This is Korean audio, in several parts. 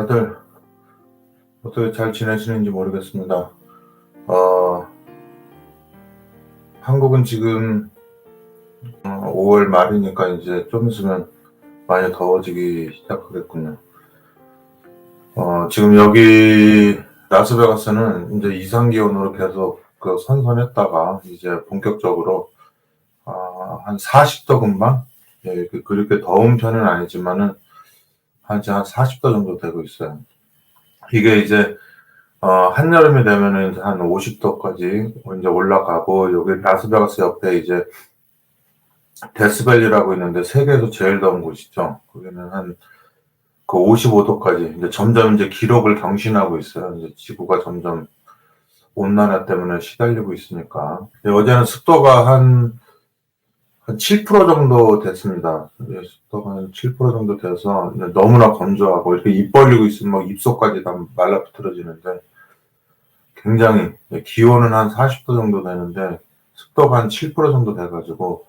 다들 어떻게 잘 지내시는지 모르겠습니다. 어, 한국은 지금 5월 말이니까 이제 좀 있으면 많이 더워지기 시작하겠군요. 지금 여기 라스베가스는 이제 이상 기온으로 계속 선선했다가 이제 본격적으로 한 40도 근방? 예, 그렇게 더운 편은 아니지만은 한 40도 정도 되고 있어요. 이게 이제 한여름이 되면은 이제 한 50도까지 이제 올라가고, 여기 라스베가스 옆에 이제 데스밸리라고 있는데 세계에서 제일 더운 곳이죠. 거기는 한 그 55도까지 이제 점점 이제 기록을 경신하고 있어요. 이제 지구가 점점 온난화 때문에 시달리고 있으니까. 어제는 습도가 한 7% 정도 됐습니다. 습도가 한 7% 정도 돼서 너무나 건조하고, 이렇게 입 벌리고 있으면 막 입속까지 다 말라붙어지는데, 굉장히 기온은 한 40도 정도 되는데 습도가 한 7% 정도 돼가지고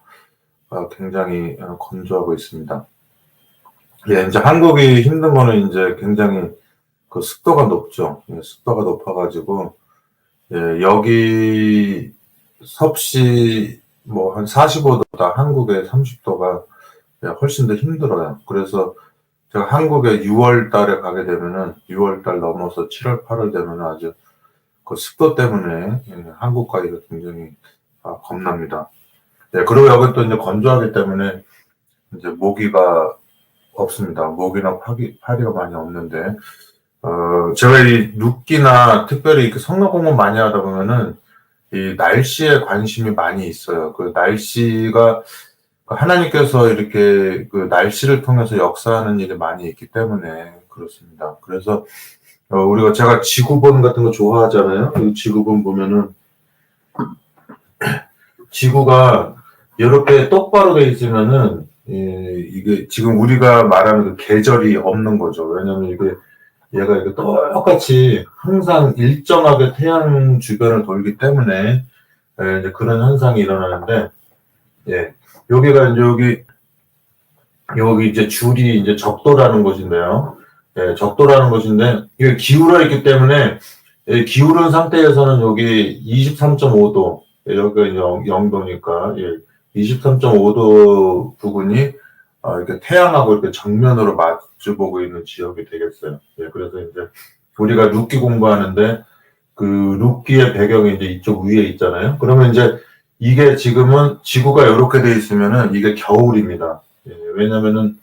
굉장히 건조하고 있습니다. 예, 이제 한국이 힘든 거는 이제 굉장히 그 습도가 높죠. 예, 습도가 높아가지고, 예, 여기 섭씨 뭐 한 45도다 한국의 30도가 훨씬 더 힘들어요. 그래서 제가 한국에 6월 달에 가게 되면은 6월 달 넘어서 7월 8월 되면은 아주 그 습도 때문에 한국 가기가 굉장히 겁납니다. 네, 그리고 여기 또 이제 건조하기 때문에 이제 모기가 없습니다. 모기나 파리가 많이 없는데, 제가 이 눕기나 특별히 이렇게 성악 공부 많이 하다 보면은 이 날씨에 관심이 많이 있어요. 그 날씨가 하나님께서 이렇게 그 날씨를 통해서 역사하는 일이 많이 있기 때문에 그렇습니다. 그래서 우리가 제가 지구본 같은 거 좋아하잖아요. 이 지구본 보면은 지구가 이렇게 똑바로 돼 있으면은 이게 지금 우리가 말하는 그 계절이 없는 거죠. 왜냐면 이게 얘가 이렇게 똑같이 항상 일정하게 태양 주변을 돌기 때문에 이제 그런 현상이 일어나는데, 예, 여기가 이제 여기 이제 줄이 이제 적도라는 곳인데요. 예, 적도라는 곳인데 이게 기울어 있기 때문에, 기울은 상태에서는 여기 23.5도, 여기가 0도니까, 예, 23.5도 부근이 이렇게 태양하고 이렇게 정면으로 마주보고 있는 지역이 되겠어요. 예, 그래서 이제 우리가 룻기 공부하는데 그 룻기의 배경이 이제 이쪽 위에 있잖아요. 그러면 이제 이게 지금은 지구가 이렇게 돼 있으면은 이게 겨울입니다. 예, 왜냐면은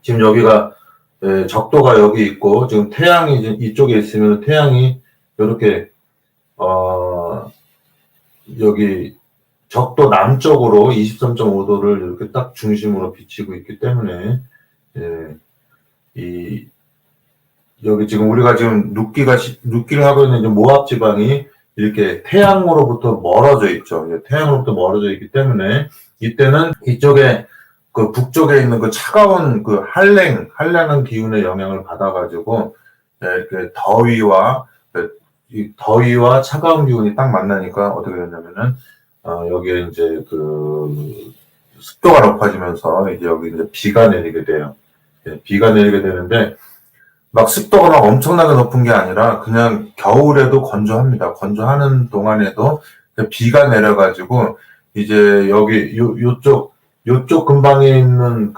지금 여기가, 예, 적도가 여기 있고 지금 태양이 이쪽에 있으면 태양이 이렇게 여기 적도 남쪽으로 23.5도를 이렇게 딱 중심으로 비치고 있기 때문에, 예, 여기 지금 우리가 지금 룻기를 하고 있는 이제 모압 지방이 이렇게 태양으로부터 멀어져 있죠. 예, 태양으로부터 멀어져 있기 때문에 이때는 이쪽에 그 북쪽에 있는 그 차가운 그 한랭한 기운의 영향을 받아가지고, 예, 이렇게 더위와 차가운 기운이 딱 만나니까 어떻게 되냐면은 여기에 이제 그 습도가 높아지면서 이제 여기 이제 비가 내리게 돼요. 예, 비가 내리게 되는데 막 습도가 막 엄청나게 높은 게 아니라 그냥 겨울에도 건조합니다. 건조하는 동안에도 비가 내려가지고 이제 여기 요쪽 근방에 있는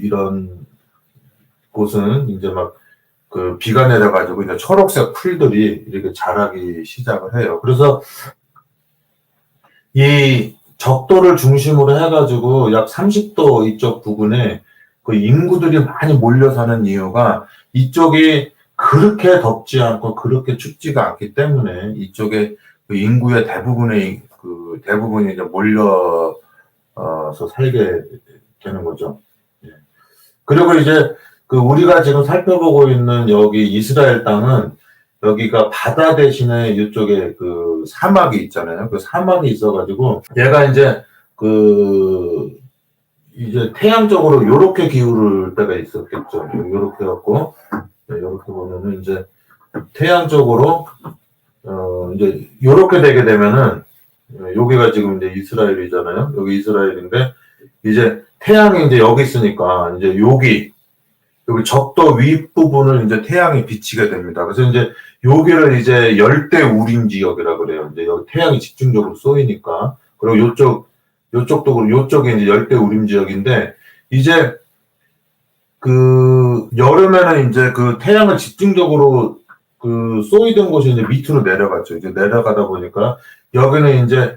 이런 곳은 이제 막 그 비가 내려가지고 이제 초록색 풀들이 이렇게 자라기 시작을 해요. 그래서 이 적도를 중심으로 해가지고 약 30도 이쪽 부근에 그 인구들이 많이 몰려 사는 이유가, 이쪽이 그렇게 덥지 않고 그렇게 춥지가 않기 때문에 이쪽에 그 인구의 대부분이 이제 몰려서 살게 되는 거죠. 예. 그리고 이제 우리가 지금 살펴보고 있는 여기 이스라엘 땅은 여기가 바다 대신에 이쪽에 그 사막이 있잖아요. 그 사막이 있어가지고 얘가 이제 이제 태양 쪽으로 요렇게 기울을 때가 있었겠죠. 요렇게 갖고, 요렇게 보면은 이제 태양 쪽으로 이제 요렇게 되게 되면은, 여기가 지금 이제 이스라엘이잖아요. 여기 이스라엘인데 이제 태양이 이제 여기 있으니까 이제 여기 적도 윗부분을 이제 태양이 비치게 됩니다. 그래서 이제 여기를 이제 열대 우림 지역이라고 그래요. 이제 여기 태양이 집중적으로 쏘이니까. 그리고 요쪽도 그렇고 요쪽이 이제 열대 우림 지역인데, 이제 그 여름에는 이제 그 태양을 집중적으로 그 쏘이던 곳이 이제 밑으로 내려갔죠. 이제 내려가다 보니까 여기는 이제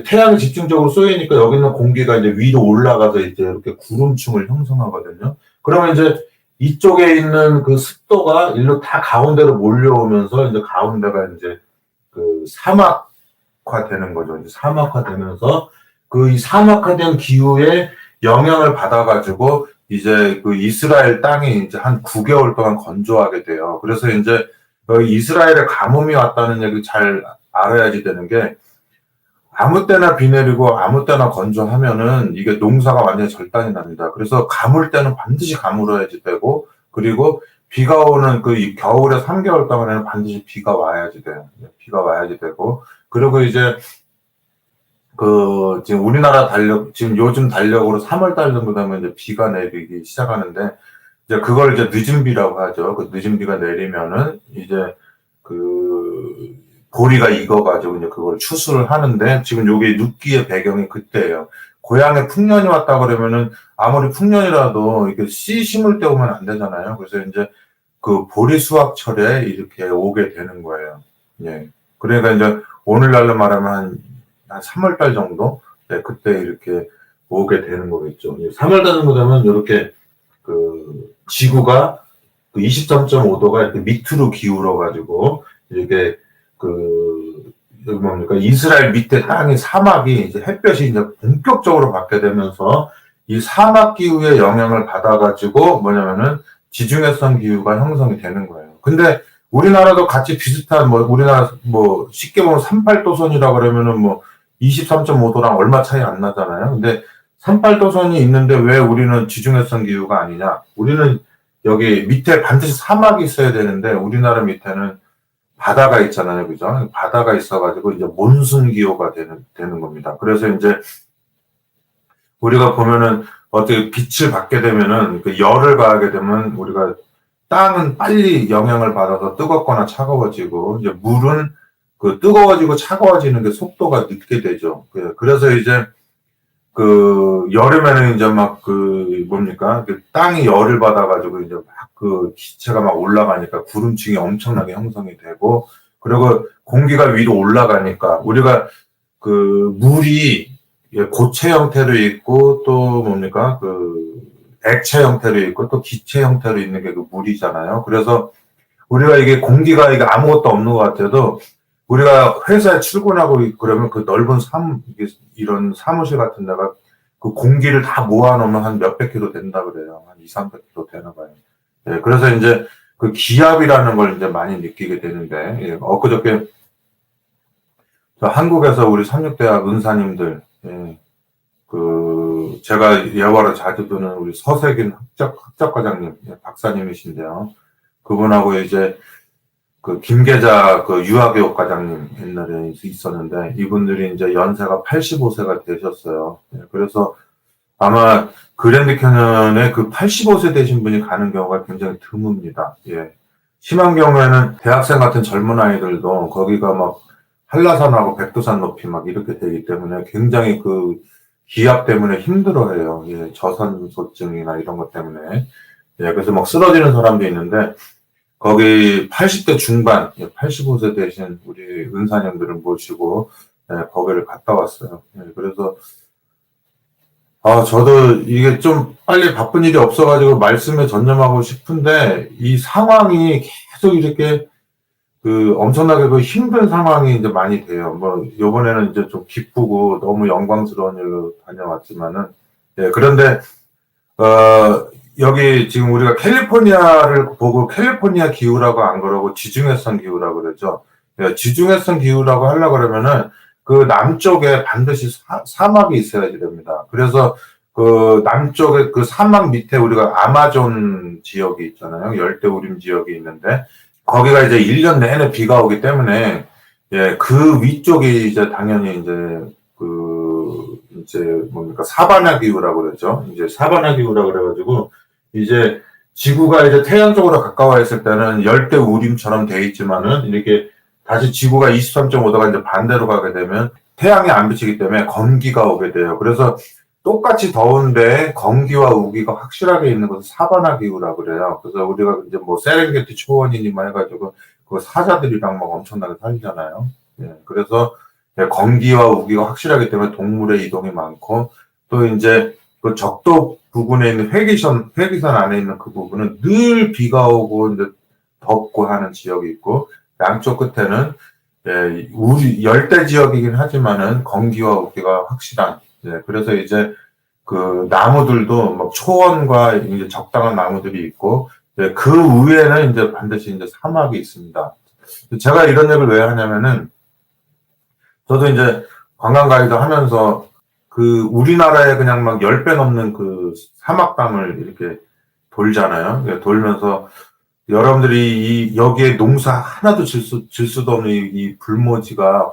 태양이 집중적으로 쏘이니까 여기는 공기가 이제 위로 올라가서 이제 이렇게 구름층을 형성하거든요. 그러면 이제 이쪽에 있는 그 습도가 일로 다 가운데로 몰려오면서 이제 가운데가 이제 그 사막화 되는 거죠. 이제 사막화 되면서 그 이 사막화된 기후에 영향을 받아가지고 이제 그 이스라엘 땅이 이제 한 9개월 동안 건조하게 돼요. 그래서 이제 이스라엘에 가뭄이 왔다는 얘기 잘 알아야지 되는 게, 아무 때나 비 내리고 아무 때나 건조하면은 이게 농사가 완전히 절단이 납니다. 그래서 가물 때는 반드시 가물어야지 되고, 그리고 비가 오는 그 겨울에 3개월 동안에는 반드시 비가 와야지 돼요. 비가 와야지 되고, 그리고 이제 지금 우리나라 지금 요즘 달력으로 3월 달 정도 되면 이제 비가 내리기 시작하는데, 이제 그걸 이제 늦은 비라고 하죠. 그 늦은 비가 내리면은 이제 그 보리가 익어가지고 이제 그걸 추수를 하는데, 지금 요게 눕기의 배경이 그때예요. 고향에 풍년이 왔다 그러면은 아무리 풍년이라도 이렇게 씨 심을 때 오면 안 되잖아요. 그래서 이제 그 보리 수확철에 이렇게 오게 되는 거예요. 예. 그러니까 이제 오늘날로 말하면 한 3월 달 정도? 네, 그때 이렇게 오게 되는 거겠죠. 3월 달 정도 되면 이렇게 그 지구가 그 23.5도가 이렇게 밑으로 기울어가지고 이렇게 여기 뭡니까? 이스라엘 밑에 땅이 사막이 이제 햇볕이 이제 본격적으로 받게 되면서 이 사막 기후의 영향을 받아가지고 뭐냐면은 지중해성 기후가 형성이 되는 거예요. 근데 우리나라도 같이 비슷한 우리나라 쉽게 보면 38도선이라 그러면은 23.5도랑 얼마 차이 안 나잖아요. 근데 38도선이 있는데 왜 우리는 지중해성 기후가 아니냐? 우리는 여기 밑에 반드시 사막이 있어야 되는데 우리나라 밑에는 바다가 있잖아요. 그죠? 바다가 있어가지고 이제 몬순 기후가 되는 겁니다. 그래서 이제 우리가 보면은 어떻게 빛을 받게 되면은 그 열을 가하게 되면 우리가 땅은 빨리 영향을 받아서 뜨겁거나 차가워지고, 이제 물은 그 뜨거워지고 차가워지는 게 속도가 늦게 되죠. 그래서 이제 그 여름에는 이제 그 땅이 열을 받아가지고 이제 그 기체가 막 올라가니까 구름층이 엄청나게 형성이 되고, 그리고 공기가 위로 올라가니까 우리가 그 물이 고체 형태로 있고 또 그 액체 형태로 있고 또 기체 형태로 있는 게 그 물이잖아요. 그래서 우리가 이게 공기가 이게 아무것도 없는 것 같아도 우리가 회사에 출근하고 그러면 그 넓은 이런 사무실 같은 데가 그 공기를 다 모아놓으면 한 몇백 킬로 된다 그래요. 한 2, 300 킬로 되나 봐요. 예, 그래서 이제 그 기압이라는 걸 이제 많이 느끼게 되는데, 예, 엊그저께 한국에서 우리 삼육대학 은사님들, 예, 제가 예화를 자주 듣는 우리 서세균 학적과장님, 예, 박사님이신데요. 그분하고 이제 그 김계자 그 유아교육 과장님 옛날에 있었는데, 이분들이 이제 연세가 85세가 되셨어요. 예, 그래서 아마 그랜드 캐년에 그 85세 되신 분이 가는 경우가 굉장히 드뭅니다. 예. 심한 경우에는 대학생 같은 젊은 아이들도 거기가 막 한라산하고 백두산 높이 막 이렇게 되기 때문에 굉장히 그 기압 때문에 힘들어해요. 예. 저산소증이나 이런 것 때문에. 예. 그래서 막 쓰러지는 사람도 있는데, 거기 80대 중반, 85세 되신 우리 은사님들을 모시고, 예, 거기를 갔다 왔어요. 예. 그래서 저도 이게 좀 빨리 바쁜 일이 없어가지고 말씀에 전념하고 싶은데, 이 상황이 계속 이렇게 엄청나게 그 힘든 상황이 이제 많이 돼요. 요번에는 이제 좀 기쁘고 너무 영광스러운 일로 다녀왔지만은, 예, 그런데, 여기 지금 우리가 캘리포니아를 보고 캘리포니아 기후라고 안 그러고 지중해성 기후라고 그러죠. 예, 지중해성 기후라고 하려고 그러면은 그 남쪽에 반드시 사막이 있어야지 됩니다. 그래서 그 남쪽에 그 사막 밑에 우리가 아마존 지역이 있잖아요. 열대우림 지역이 있는데 거기가 이제 1년 내내 비가 오기 때문에, 예, 그 위쪽이 이제 당연히 이제 뭡니까 사바나 기후라고 그러죠. 이제 사바나 기후라고 그래가지고 이제 지구가 이제 태양 쪽으로 가까워 있을 때는 열대 우림처럼 돼 있지만은 이렇게 다시 지구가 23.5도가 이제 반대로 가게 되면 태양이 안 비치기 때문에 건기가 오게 돼요. 그래서 똑같이 더운데 건기와 우기가 확실하게 있는 것을 사바나 기후라고 그래요. 그래서 우리가 이제 뭐 세렝게티 초원이니만 해가지고 그 사자들이랑 막 엄청나게 살잖아요. 예, 그래서 건기와 우기가 확실하기 때문에 동물의 이동이 많고 또 이제 그 적도 부근에 있는 회기선 안에 있는 그 부분은 늘 비가 오고 이제 덥고 하는 지역이 있고 양쪽 끝에는 우리 열대 지역이긴 하지만은 건기와 우기가 확실한 그래서 이제 그 나무들도 막 초원과 이제 적당한 나무들이 있고 그 위에는 이제 반드시 이제 사막이 있습니다. 제가 이런 얘기를 왜 하냐면은 저도 이제 관광 가이드 하면서 그 우리나라에 그냥 막 10배 넘는 그 사막 땅을 이렇게 돌잖아요. 돌면서 여러분들이 여기에 농사 하나도 질 수도 없는 이 불모지가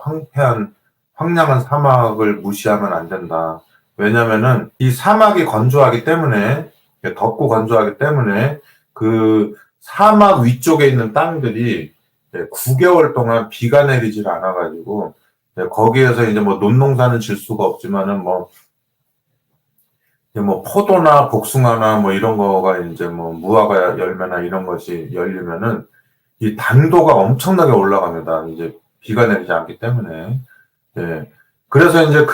황량한 사막을 무시하면 안 된다. 왜냐면은 이 사막이 건조하기 때문에, 덥고 건조하기 때문에 그 사막 위쪽에 있는 땅들이 9개월 동안 비가 내리질 않아가지고, 거기에서 이제 뭐 논농사는 질 수가 없지만은 뭐 포도나 복숭아나 뭐 이런 거가 이제 뭐 무화과 열매나 이런 것이 열리면은 이 당도가 엄청나게 올라갑니다. 이제 비가 내리지 않기 때문에. 예. 그래서 이제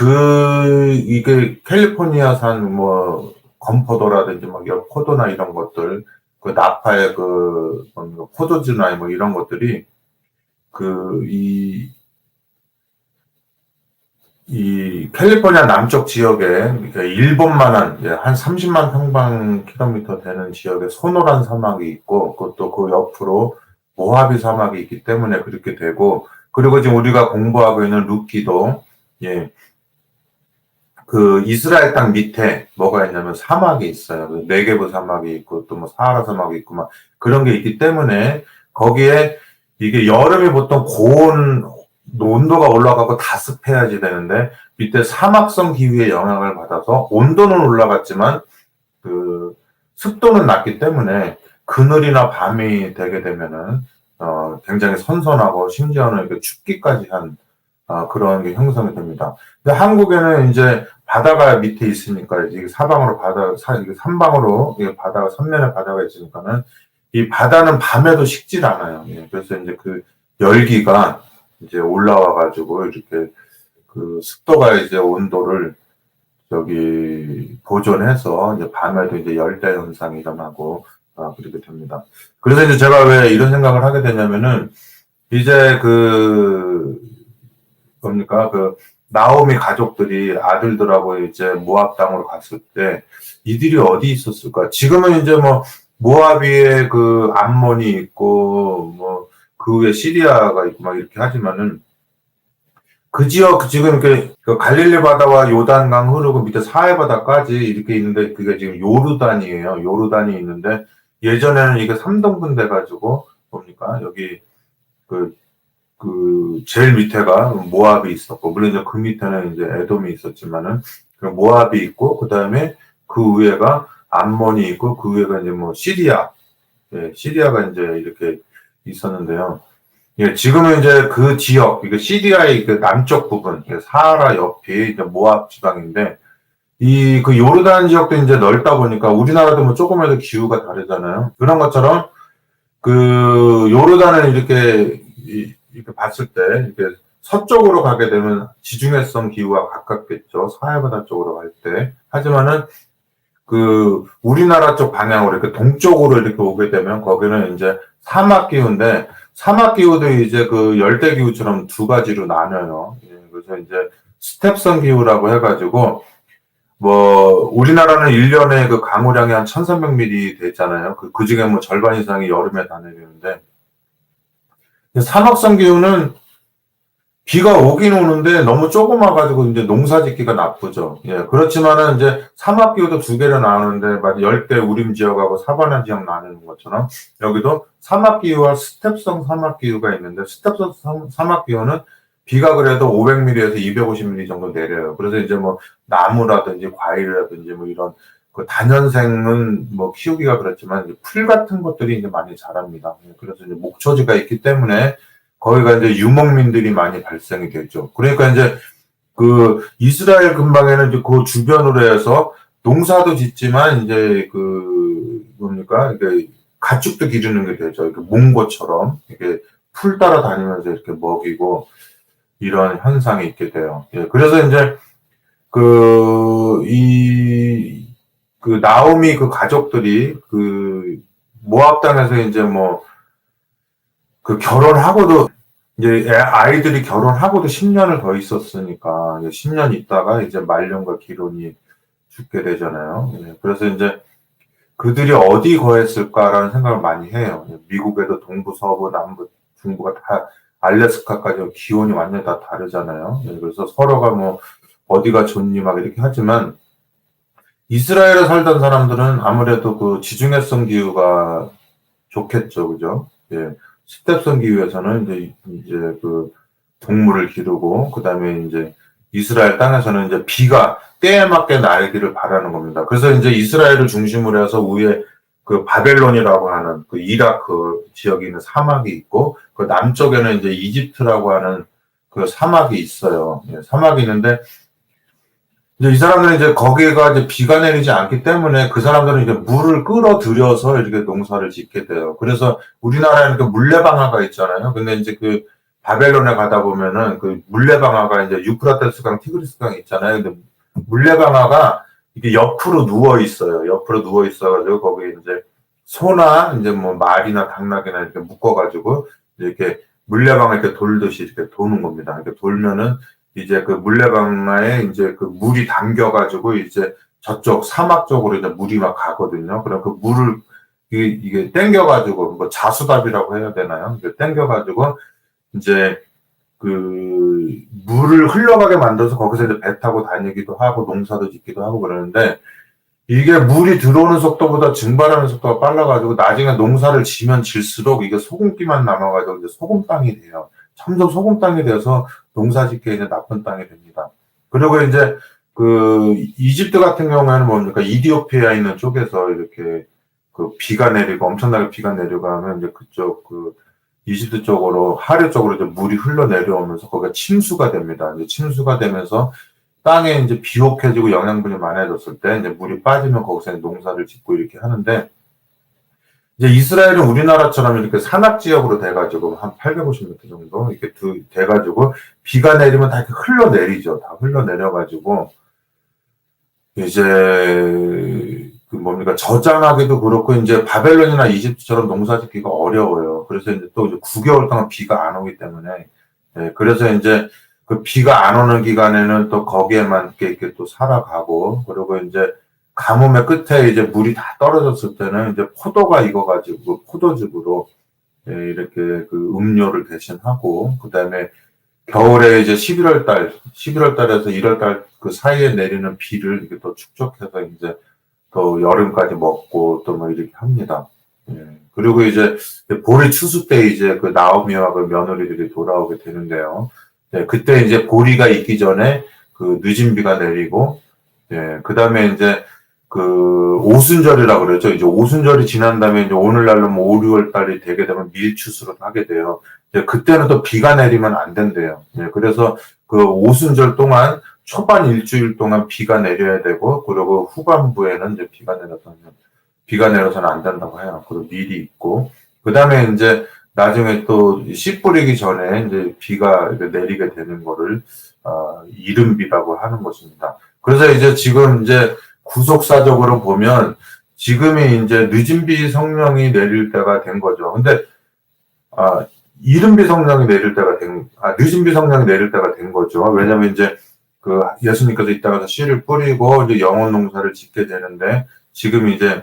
이게 캘리포니아산 뭐 건포도라든지 막 포도나 이런 것들, 그 나파의 포도주나 뭐 이런 것들이 이 캘리포니아 남쪽 지역에 그러니까 일본만한 한 30만 평방킬로미터 되는 지역에 소노란 사막이 있고 그것도 그 옆으로 모하비 사막이 있기 때문에 그렇게 되고 그리고 지금 우리가 공부하고 있는 루키도 그 이스라엘 땅 밑에 뭐가 있냐면 사막이 있어요. 그 네게브 사막이 있고 또 뭐 사하라 사막이 있고 막 그런 게 있기 때문에 거기에 이게 여름에 보통 고온 온도가 올라가고 다습해야지 되는데 밑에 사막성 기후의 영향을 받아서 온도는 올라갔지만 그 습도는 낮기 때문에 그늘이나 밤이 되게 되면은 굉장히 선선하고 심지어는 이렇게 춥기까지 한 그런 게 형성이 됩니다. 근데 한국에는 이제 바다가 밑에 있으니까 이게 이게 삼방으로 이게 바다가 삼면에 바다가 있으니까는 이 바다는 밤에도 식질 않아요. 그래서 이제 그 열기가 이제 올라와 가지고 이렇게 그 습도가 이제 온도를 저기 보존해서 이제 밤에도 이제 열대 현상이 일어나고 그렇게 됩니다. 그래서 이제 제가 왜 이런 생각을 하게 되냐면은 이제 뭡니까 나오미 가족들이 아들들하고 이제 모압 땅으로 갔을 때 이들이 어디 있었을까? 지금은 이제 뭐 모압위에 그 암몬이 있고 뭐 그 위에 시리아가 있고 막 이렇게 하지만은 그 지역 지금 그 갈릴리 바다와 요단강 흐르고 밑에 사해 바다까지 이렇게 있는데 그게 지금 요르단이에요. 요르단이 있는데 예전에는 이게 3등분 돼가지고 뭡니까 여기 제일 밑에가 모압이 있었고, 물론 이제 그 밑에는 이제 에돔이 있었지만은, 그 모압이 있고, 그 다음에 그 위에가 암몬이 있고, 그 위에가 이제 뭐 시리아, 시리아가 이제 이렇게 있었는데요. 지금은 이제 그 지역, 이게 시리아의 그 남쪽 부분, 사하라 옆이 이제 모압 지방인데, 그 요르단 지역도 이제 넓다 보니까 우리나라도 뭐 조금이라도 기후가 다르잖아요. 그런 것처럼 요르단을 이렇게 봤을 때, 이렇게 서쪽으로 가게 되면 지중해성 기후와 가깝겠죠. 사해바다 쪽으로 갈 때. 하지만은, 우리나라 쪽 방향으로 이렇게 동쪽으로 이렇게 오게 되면 거기는 이제 사막 기후인데, 사막 기후도 이제 열대 기후처럼 두 가지로 나뉘어요. 그래서 이제 스텝성 기후라고 해가지고, 우리나라는 1년에 그 강우량이 한 1300mm 되잖아요. 그 중에 뭐 절반 이상이 여름에 다 내리는데, 사막성 기후는 비가 오긴 오는데 너무 조그마가지고 이제 농사 짓기가 나쁘죠. 그렇지만은 이제 사막 기후도 두 개로 나누는데, 마치 열대 우림 지역하고 사바나 지역 나누는 것처럼 여기도 사막 기후와 스텝성 사막 기후가 있는데, 스텝성 사막 기후는 비가 그래도 500mm에서 250mm 정도 내려요. 그래서 이제 뭐 나무라든지 과일이라든지 뭐 이런 그 단연생은 뭐 키우기가 그렇지만 이제 풀 같은 것들이 이제 많이 자랍니다. 그래서 이제 목초지가 있기 때문에 거기가 이제 유목민들이 많이 발생이 되죠. 그러니까 이제 그 이스라엘 근방에는 이제 그 주변으로 해서 농사도 짓지만 이제 그 뭡니까 이게 가축도 기르는 게 되죠. 이렇게 몽고처럼 이렇게 풀 따라 다니면서 이렇게 먹이고 이런 현상이 있게 돼요. 예, 그래서 이제 그 나오미 그 가족들이 그 모압 땅에서 이제 뭐 그 결혼하고도 이제 아이들이 결혼하고도 10년을 더 있었으니까 10년 있다가 이제 말년과 기론이 죽게 되잖아요. 예, 그래서 이제 그들이 어디 거했을까라는 생각을 많이 해요. 미국에도 동부, 서부, 남부, 중부가 다 알래스카까지 기온이 완전히 다 다르잖아요. 예, 그래서 서로가 뭐 어디가 좋니 막 이렇게 하지만 이스라엘에 살던 사람들은 아무래도 그 지중해성 기후가 좋겠죠, 그죠? 예, 스텝성 기후에서는 이제 그 동물을 기르고 그다음에 이제 이스라엘 땅에서는 이제 비가 때에 맞게 나기를 바라는 겁니다. 그래서 이제 이스라엘을 중심으로 해서 위에 그 바벨론이라고 하는 그 이라크 지역에 있는 사막이 있고 그 남쪽에는 이제 이집트라고 하는 그 사막이 있어요. 예, 사막이 있는데 이제 이 사람들은 이제 거기가 이제 비가 내리지 않기 때문에 그 사람들은 이제 물을 끌어들여서 이렇게 농사를 짓게 돼요. 그래서 우리나라에는 그 물레방아가 있잖아요. 근데 이제 그 바벨론에 가다 보면은 그 물레방아가 이제 유프라테스강, 티그리스강 있잖아요. 근데 물레방아가 이게 옆으로 누워 있어요. 옆으로 누워 있어가지고 거기에 이제 소나 이제 뭐 말이나 당나귀나 이렇게 묶어가지고 이렇게 물레방아 이렇게 돌듯이 이렇게 도는 겁니다. 이렇게 돌면은 이제 그 물레방아에 이제 그 물이 담겨가지고 이제 저쪽 사막 쪽으로 이제 물이 막 가거든요. 그럼 그 물을 이게 땡겨가지고 뭐 자수답이라고 해야 되나요? 이게 땡겨가지고 이제 그 물을 흘러가게 만들어서 거기서 이제 배 타고 다니기도 하고 농사도 짓기도 하고 그러는데 이게 물이 들어오는 속도보다 증발하는 속도가 빨라가지고 나중에 농사를 지면 질수록 이게 소금기만 남아가지고 이제 소금 땅이 돼요. 점점 소금 땅이 돼서 농사 짓기에 이제 나쁜 땅이 됩니다. 그리고 이제 그 이집트 같은 경우에는 뭡니까 이디오피아 있는 쪽에서 이렇게 그 비가 내리고 엄청나게 비가 내리고 하면 이제 그쪽 그 이집트 쪽으로 하류 쪽으로 이제 물이 흘러 내려오면서 거기가 침수가 됩니다. 이제 침수가 되면서 땅에 이제 비옥해지고 영양분이 많아졌을 때 이제 물이 빠지면 거기서 농사를 짓고 이렇게 하는데 이제 이스라엘은 우리나라처럼 이렇게 산악 지역으로 돼가지고 한 850m 정도 이렇게 돼가지고 비가 내리면 다 이렇게 흘러내리죠. 다 흘러내려가지고 이제 그 뭡니까 저장하기도 그렇고 이제 바벨론이나 이집트처럼 농사짓기가 어려워요. 그래서 이제 또 이제 9개월 동안 비가 안 오기 때문에 그래서 이제 그 비가 안 오는 기간에는 또 거기에만 이렇게 또 살아가고 그리고 이제 가뭄의 끝에 이제 물이 다 떨어졌을 때는 이제 포도가 익어가지고 포도즙으로 이렇게 그 음료를 대신하고 그다음에 겨울에 이제 11월 달에서 1월 달 그 사이에 내리는 비를 이렇게 또 축적해서 이제 또 여름까지 먹고 또 뭐 이렇게 합니다. 그리고 이제 보리 추수 때 이제 그 나오미와 그 며느리들이 돌아오게 되는데요. 그때 이제 보리가 익기 전에 그 늦은 비가 내리고, 그 다음에 이제 그 오순절이라고 그러죠. 이제 오순절이 지난 다음에 이제 오늘날로 뭐 5, 6월 달이 되게 되면 밀추수를 하게 돼요. 그때는 또 비가 내리면 안 된대요. 그래서 그 오순절 동안 초반 일주일 동안 비가 내려야 되고, 그리고 후반부에는 이제 비가 내려서는 안 된다고 해요. 그리고 밀이 있고, 그 다음에 이제 나중에 또 씨 뿌리기 전에 이제 비가 내리게 되는 거를 이른비라고 하는 것입니다. 그래서 이제 지금 이제 구속사적으로 보면 지금이 이제 늦은 비 성령이 내릴 때가 된 거죠. 근데 이른 비 성령이 내릴 때가 늦은 비 성령이 내릴 때가 된 거죠. 왜냐면 이제 그 예수님께서 이 땅에서 씨를 뿌리고 이제 영혼 농사를 짓게 되는데 지금 이제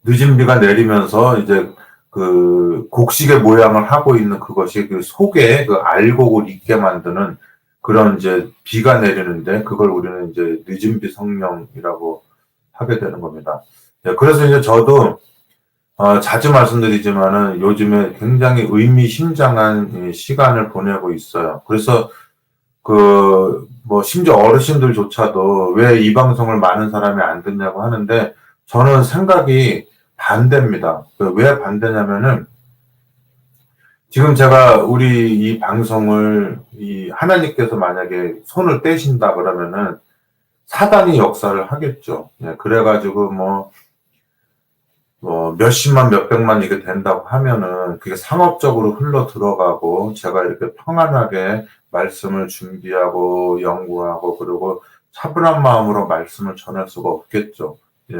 늦은 비가 내리면서 이제 그 곡식의 모양을 하고 있는 그것이 그 속에 그 알곡을 있게 만드는 그런 이제 비가 내리는데 그걸 우리는 이제 늦은 비 성령이라고 하게 되는 겁니다. 그래서 이제 저도 자주 말씀드리지만은 요즘에 굉장히 의미심장한 시간을 보내고 있어요. 그래서 그 뭐 심지어 어르신들조차도 왜 이 방송을 많은 사람이 안 듣냐고 하는데 저는 생각이 반대입니다. 왜 반대냐면은 지금 제가 우리 이 방송을 이 하나님께서 만약에 손을 떼신다 그러면은 사단이 역사를 하겠죠. 예, 그래가지고 뭐 몇십만, 몇백만 이게 된다고 하면은 그게 상업적으로 흘러 들어가고 제가 이렇게 평안하게 말씀을 준비하고 연구하고 그리고 차분한 마음으로 말씀을 전할 수가 없겠죠. 예.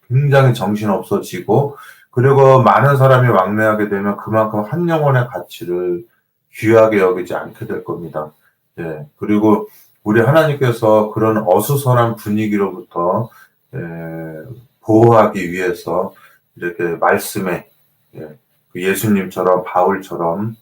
굉장히 정신없어지고 그리고 많은 사람이 왕래하게 되면 그만큼 한 영혼의 가치를 귀하게 여기지 않게 될 겁니다. 예. 그리고 우리 하나님께서 그런 어수선한 분위기로부터 예, 보호하기 위해서 이렇게 말씀에 예수님처럼 바울처럼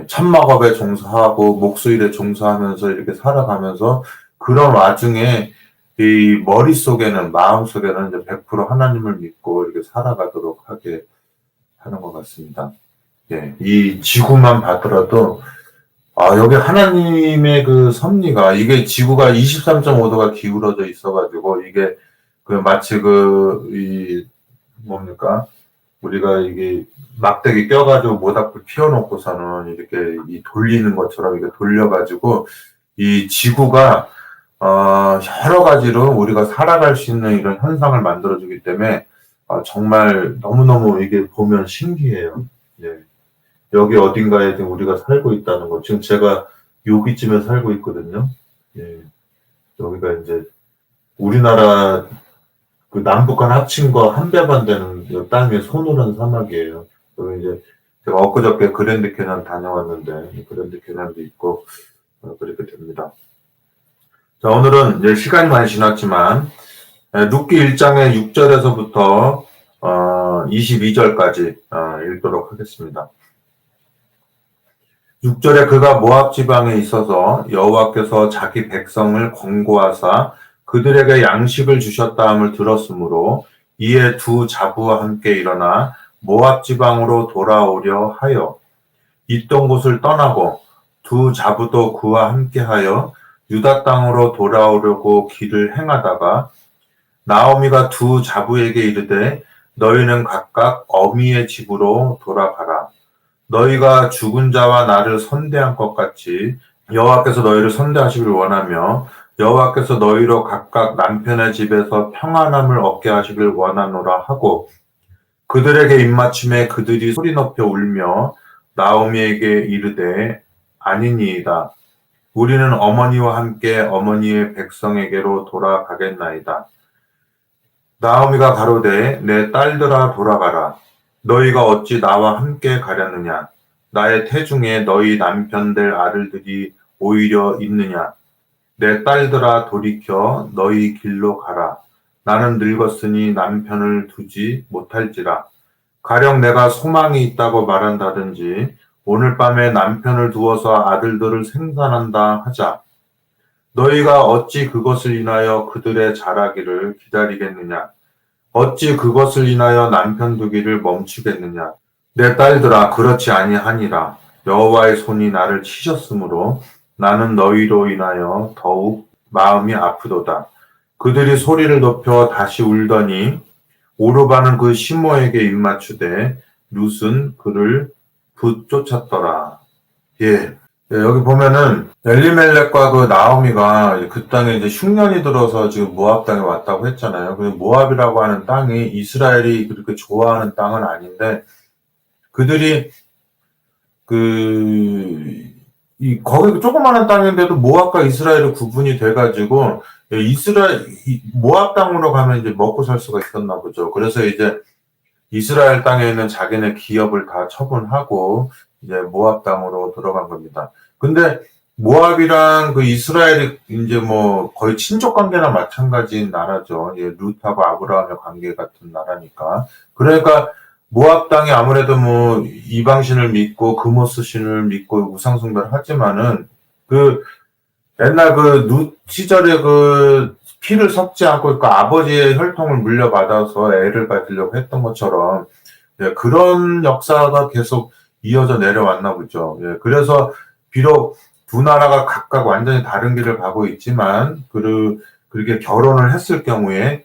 천막업에 종사하고 목수일에 종사하면서 이렇게 살아가면서 그런 와중에 이 머릿속에는 마음속에는 이제 100% 하나님을 믿고 이렇게 살아가도록 하게 하는 것 같습니다. 이 지구만 봐더라도 여기 하나님의 그 섭리가 이게 지구가 23.5도가 기울어져 있어가지고 이게 그 마치 이 뭡니까? 우리가 이게 막대기 껴가지고 모닥불 피워놓고서는 이렇게 이 돌리는 것처럼 이렇게 돌려가지고 이 지구가 여러 가지로 우리가 살아갈 수 있는 이런 현상을 만들어주기 때문에 정말 너무너무 이게 보면 신기해요. 예. 여기 어딘가에 우리가 살고 있다는 거. 지금 제가 여기쯤에 살고 있거든요. 예. 여기가 이제 우리나라 그 남북한 합친과 한 배반 되는 땅의 소노란 사막이에요. 그리고 이제 제가 엊그저께 그랜드 캐년 다녀왔는데 그랜드 캐년도 있고 그렇게 됩니다. 자, 오늘은 이제 시간이 많이 지났지만 룻기 1장의 6절에서부터 22절까지 읽도록 하겠습니다. 6절에 그가 모압 지방에 있어서 여호와께서 자기 백성을 권고하사 그들에게 양식을 주셨다 함을 들었으므로 이에 두 자부와 함께 일어나 모압 지방으로 돌아오려 하여 있던 곳을 떠나고 두 자부도 그와 함께하여 유다 땅으로 돌아오려고 길을 행하다가 나오미가 두 자부에게 이르되 너희는 각각 어미의 집으로 돌아가라. 너희가 죽은 자와 나를 선대한 것 같이 여호와께서 너희를 선대하시길 원하며 여호와께서 너희로 각각 남편의 집에서 평안함을 얻게 하시길 원하노라 하고 그들에게 입맞춤에 그들이 소리 높여 울며 나오미에게 이르되 아니니이다. 우리는 어머니와 함께 어머니의 백성에게로 돌아가겠나이다. 나오미가 가로되 내 딸들아 돌아가라. 너희가 어찌 나와 함께 가려느냐? 나의 태중에 너희 남편 될 아들들이 오히려 있느냐? 내 딸들아 돌이켜 너희 길로 가라. 나는 늙었으니 남편을 두지 못할지라. 가령 내가 소망이 있다고 말한다든지 오늘 밤에 남편을 두어서 아들들을 생산한다 하자. 너희가 어찌 그것을 인하여 그들의 자라기를 기다리겠느냐? 어찌 그것을 인하여 남편 두기를 멈추겠느냐? 내 딸들아 그렇지 아니하니라. 여호와의 손이 나를 치셨으므로 나는 너희로 인하여 더욱 마음이 아프도다. 그들이 소리를 높여 다시 울더니 오르바는 그 시모에게 입맞추되 룻은 그를 붙쫓았더라. 여기 보면은 엘리멜렉과 그 나오미가 그 땅에 이제 흉년이 들어서 지금 모압 땅에 왔다고 했잖아요. 그 모압이라고 하는 땅이 이스라엘이 그렇게 좋아하는 땅은 아닌데 그들이 거기 조그마한 땅인데도 모압과 이스라엘이 구분이 돼가지고 모압 땅으로 가면 이제 먹고 살 수가 있었나 보죠. 그래서 이제 이스라엘 땅에 있는 자기네 기업을 다 처분하고 이제 모압 땅으로 들어간 겁니다. 근데 모압이랑 그 이스라엘이 이제 뭐 거의 친족 관계나 마찬가지인 나라죠. 룻하고 아브라함의 관계 같은 나라니까. 그러니까 모압 땅이 아무래도 뭐 이방신을 믿고 그모스 신을 믿고 우상숭배를 하지만은 그 옛날 그 룻 시절에 그 피를 섞지 않고 그 아버지의 혈통을 물려받아서 애를 가지려고 했던 것처럼 그런 역사가 계속 이어져 내려왔나 보죠. 그래서 비록 두 나라가 각각 완전히 다른 길을 가고 있지만, 그렇게 결혼을 했을 경우에,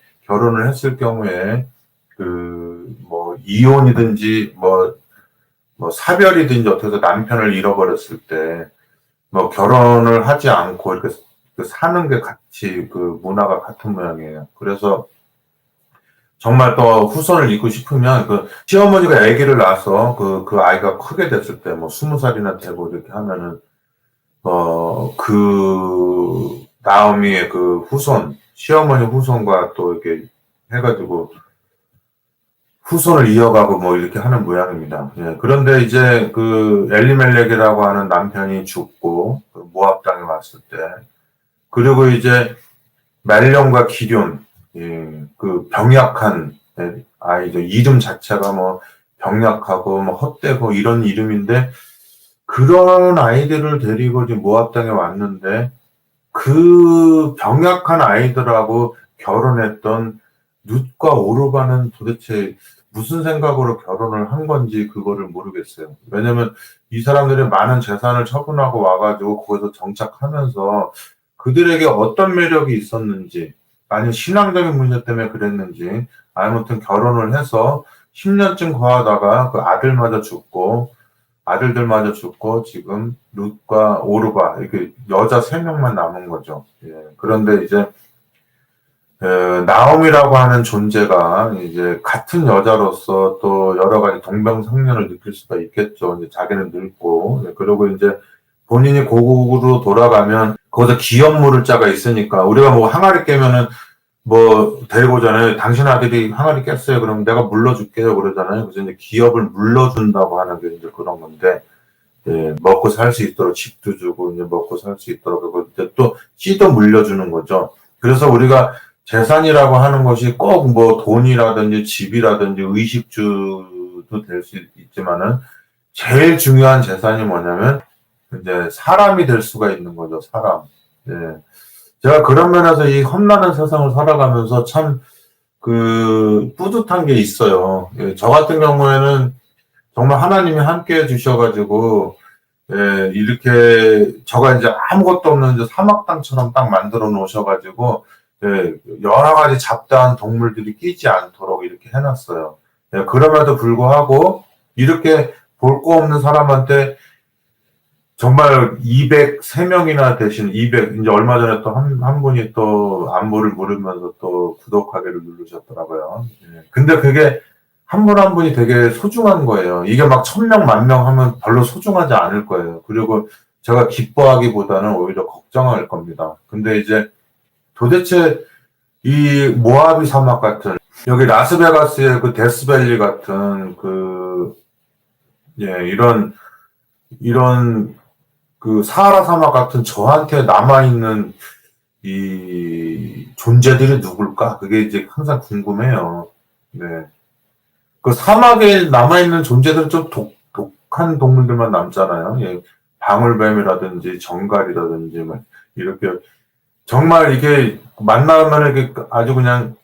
이혼이든지, 사별이든지 어떻게 해서 남편을 잃어버렸을 때, 결혼을 하지 않고 이렇게 사는 게 같이 문화가 같은 모양이에요. 그래서 정말 또 후손을 잇고 싶으면 시어머니가 아기를 낳아서 그 아이가 크게 됐을 때 20살이나 되고 이렇게 하면은 나오미의 시어머니 후손과 또 이렇게 해가지고 후손을 이어가고 이렇게 하는 모양입니다. 예, 그런데 이제 엘리멜렉이라고 하는 남편이 죽고 모압 땅에 왔을 때, 그리고 이제 말론과 기럨, 예, 병약한 아이들 이름 자체가 병약하고 헛되고 이런 이름인데, 그런 아이들을 데리고 지금 모압 땅에 왔는데, 그 병약한 아이들하고 결혼했던 룻과 오르바는 도대체 무슨 생각으로 결혼을 한 건지 그거를 모르겠어요. 왜냐면 이 사람들이 많은 재산을 처분하고 와가지고 거기서 정착하면서 그들에게 어떤 매력이 있었는지, 아니면 신앙적인 문제 때문에 그랬는지, 아무튼 결혼을 해서 10년쯤 거하다가 아들들마저 죽고 지금 룻과 오르바 이렇게 여자 3명만 남은 거죠. 예. 그런데 이제 나옴이라고 하는 존재가 이제 같은 여자로서 또 여러 가지 동병상련을 느낄 수가 있겠죠. 이제 자기는 늙고, 예. 그리고 이제 본인이 고국으로 돌아가면 거기서 기업 물을 자가 있으니까, 우리가 항아리 깨면은 데리고 오잖아요. 당신 아들이 항아리 깼어요. 그럼 내가 물러줄게요. 그러잖아요. 그래서 이제 기업을 물러준다고 하는 게 이제 그런 건데, 예, 먹고 살 수 있도록 집도 주고, 이제 먹고 살 수 있도록, 그리고 이제 또 씨도 물려주는 거죠. 그래서 우리가 재산이라고 하는 것이 꼭 돈이라든지 집이라든지 의식주도 될 수 있지만은, 제일 중요한 재산이 뭐냐면, 이제 사람이 될 수가 있는 거죠. 사람. 예. 제가 그런 면에서 이 험난한 세상을 살아가면서 참 뿌듯한 게 있어요. 예, 저 같은 경우에는 정말 하나님이 함께 해주셔가지고, 예, 이렇게 저가 이제 아무것도 없는 이제 사막 땅처럼 딱 만들어 놓으셔가지고, 예, 여러 가지 잡다한 동물들이 끼지 않도록 이렇게 해놨어요. 예, 그럼에도 불구하고 이렇게 볼 거 없는 사람한테 정말 203명이나 되신 이제 얼마 전에 또 한 분이 또 안부를 물으면서 또 구독하기를 누르셨더라고요. 예. 근데 그게 한 분 한 분이 되게 소중한 거예요. 이게 막 1000명, 10,000명 하면 별로 소중하지 않을 거예요. 그리고 제가 기뻐하기보다는 오히려 걱정할 겁니다. 근데 이제 도대체 이 모하비 사막 같은, 여기 라스베가스의 데스밸리 같은 예, 이런 사하라 사막 같은 저한테 남아있는 이 존재들이 누굴까? 그게 이제 항상 궁금해요. 네. 사막에 남아있는 존재들은 좀 독한 동물들만 남잖아요. 예. 방울뱀이라든지 정갈이라든지 이렇게 정말 이게 만나면 이게 아주 그냥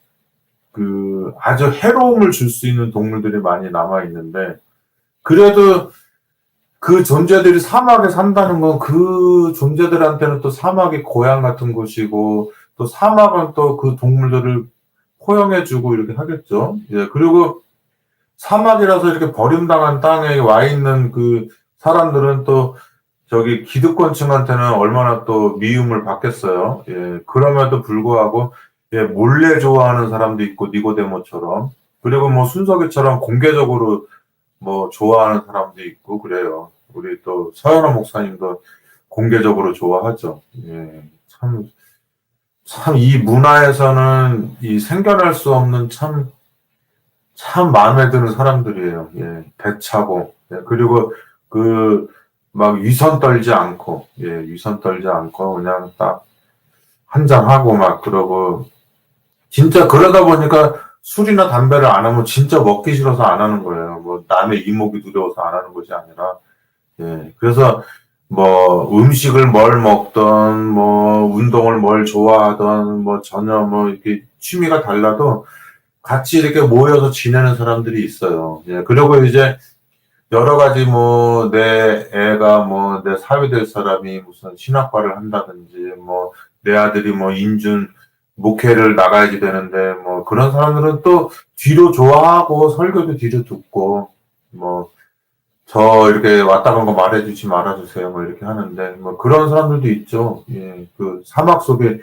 아주 해로움을 줄 수 있는 동물들이 많이 남아있는데, 그래도 그 존재들이 사막에 산다는 건 그 존재들한테는 또 사막이 고향 같은 곳이고, 또 사막은 또 그 동물들을 포용해주고 이렇게 하겠죠. 예, 그리고 사막이라서 이렇게 버림당한 땅에 와 있는 사람들은 또 저기 기득권층한테는 얼마나 또 미움을 받겠어요. 예, 그럼에도 불구하고, 예, 몰래 좋아하는 사람도 있고, 니고데모처럼. 그리고 순석이처럼 공개적으로 좋아하는 사람도 있고, 그래요. 우리 또 서현호 목사님도 공개적으로 좋아하죠. 예, 참 이 문화에서는 생겨날 수 없는 참 마음에 드는 사람들이에요. 예, 배차고, 예, 그리고 막 위선 떨지 않고, 예, 위선 떨지 않고, 그냥 딱 한잔하고 그러고, 진짜 그러다 보니까 술이나 담배를 안 하면 진짜 먹기 싫어서 안 하는 거예요. 남의 이목이 두려워서 안 하는 것이 아니라, 예, 그래서 음식을 뭘 먹던, 운동을 뭘 좋아하던, 전혀 이렇게 취미가 달라도 같이 이렇게 모여서 지내는 사람들이 있어요. 예, 그리고 이제 여러 가지 뭐 내 애가 뭐 내 사위 될 사람이 무슨 신학과를 한다든지 뭐 내 아들이 뭐 인준 목회를 나가야지 되는데 뭐 그런 사람들은 또 뒤로 좋아하고 설교도 뒤로 듣고 뭐 저 이렇게 왔다 간 거 말해주지 말아주세요 뭐 이렇게 하는데 뭐 그런 사람들도 있죠. 예, 그 사막 속에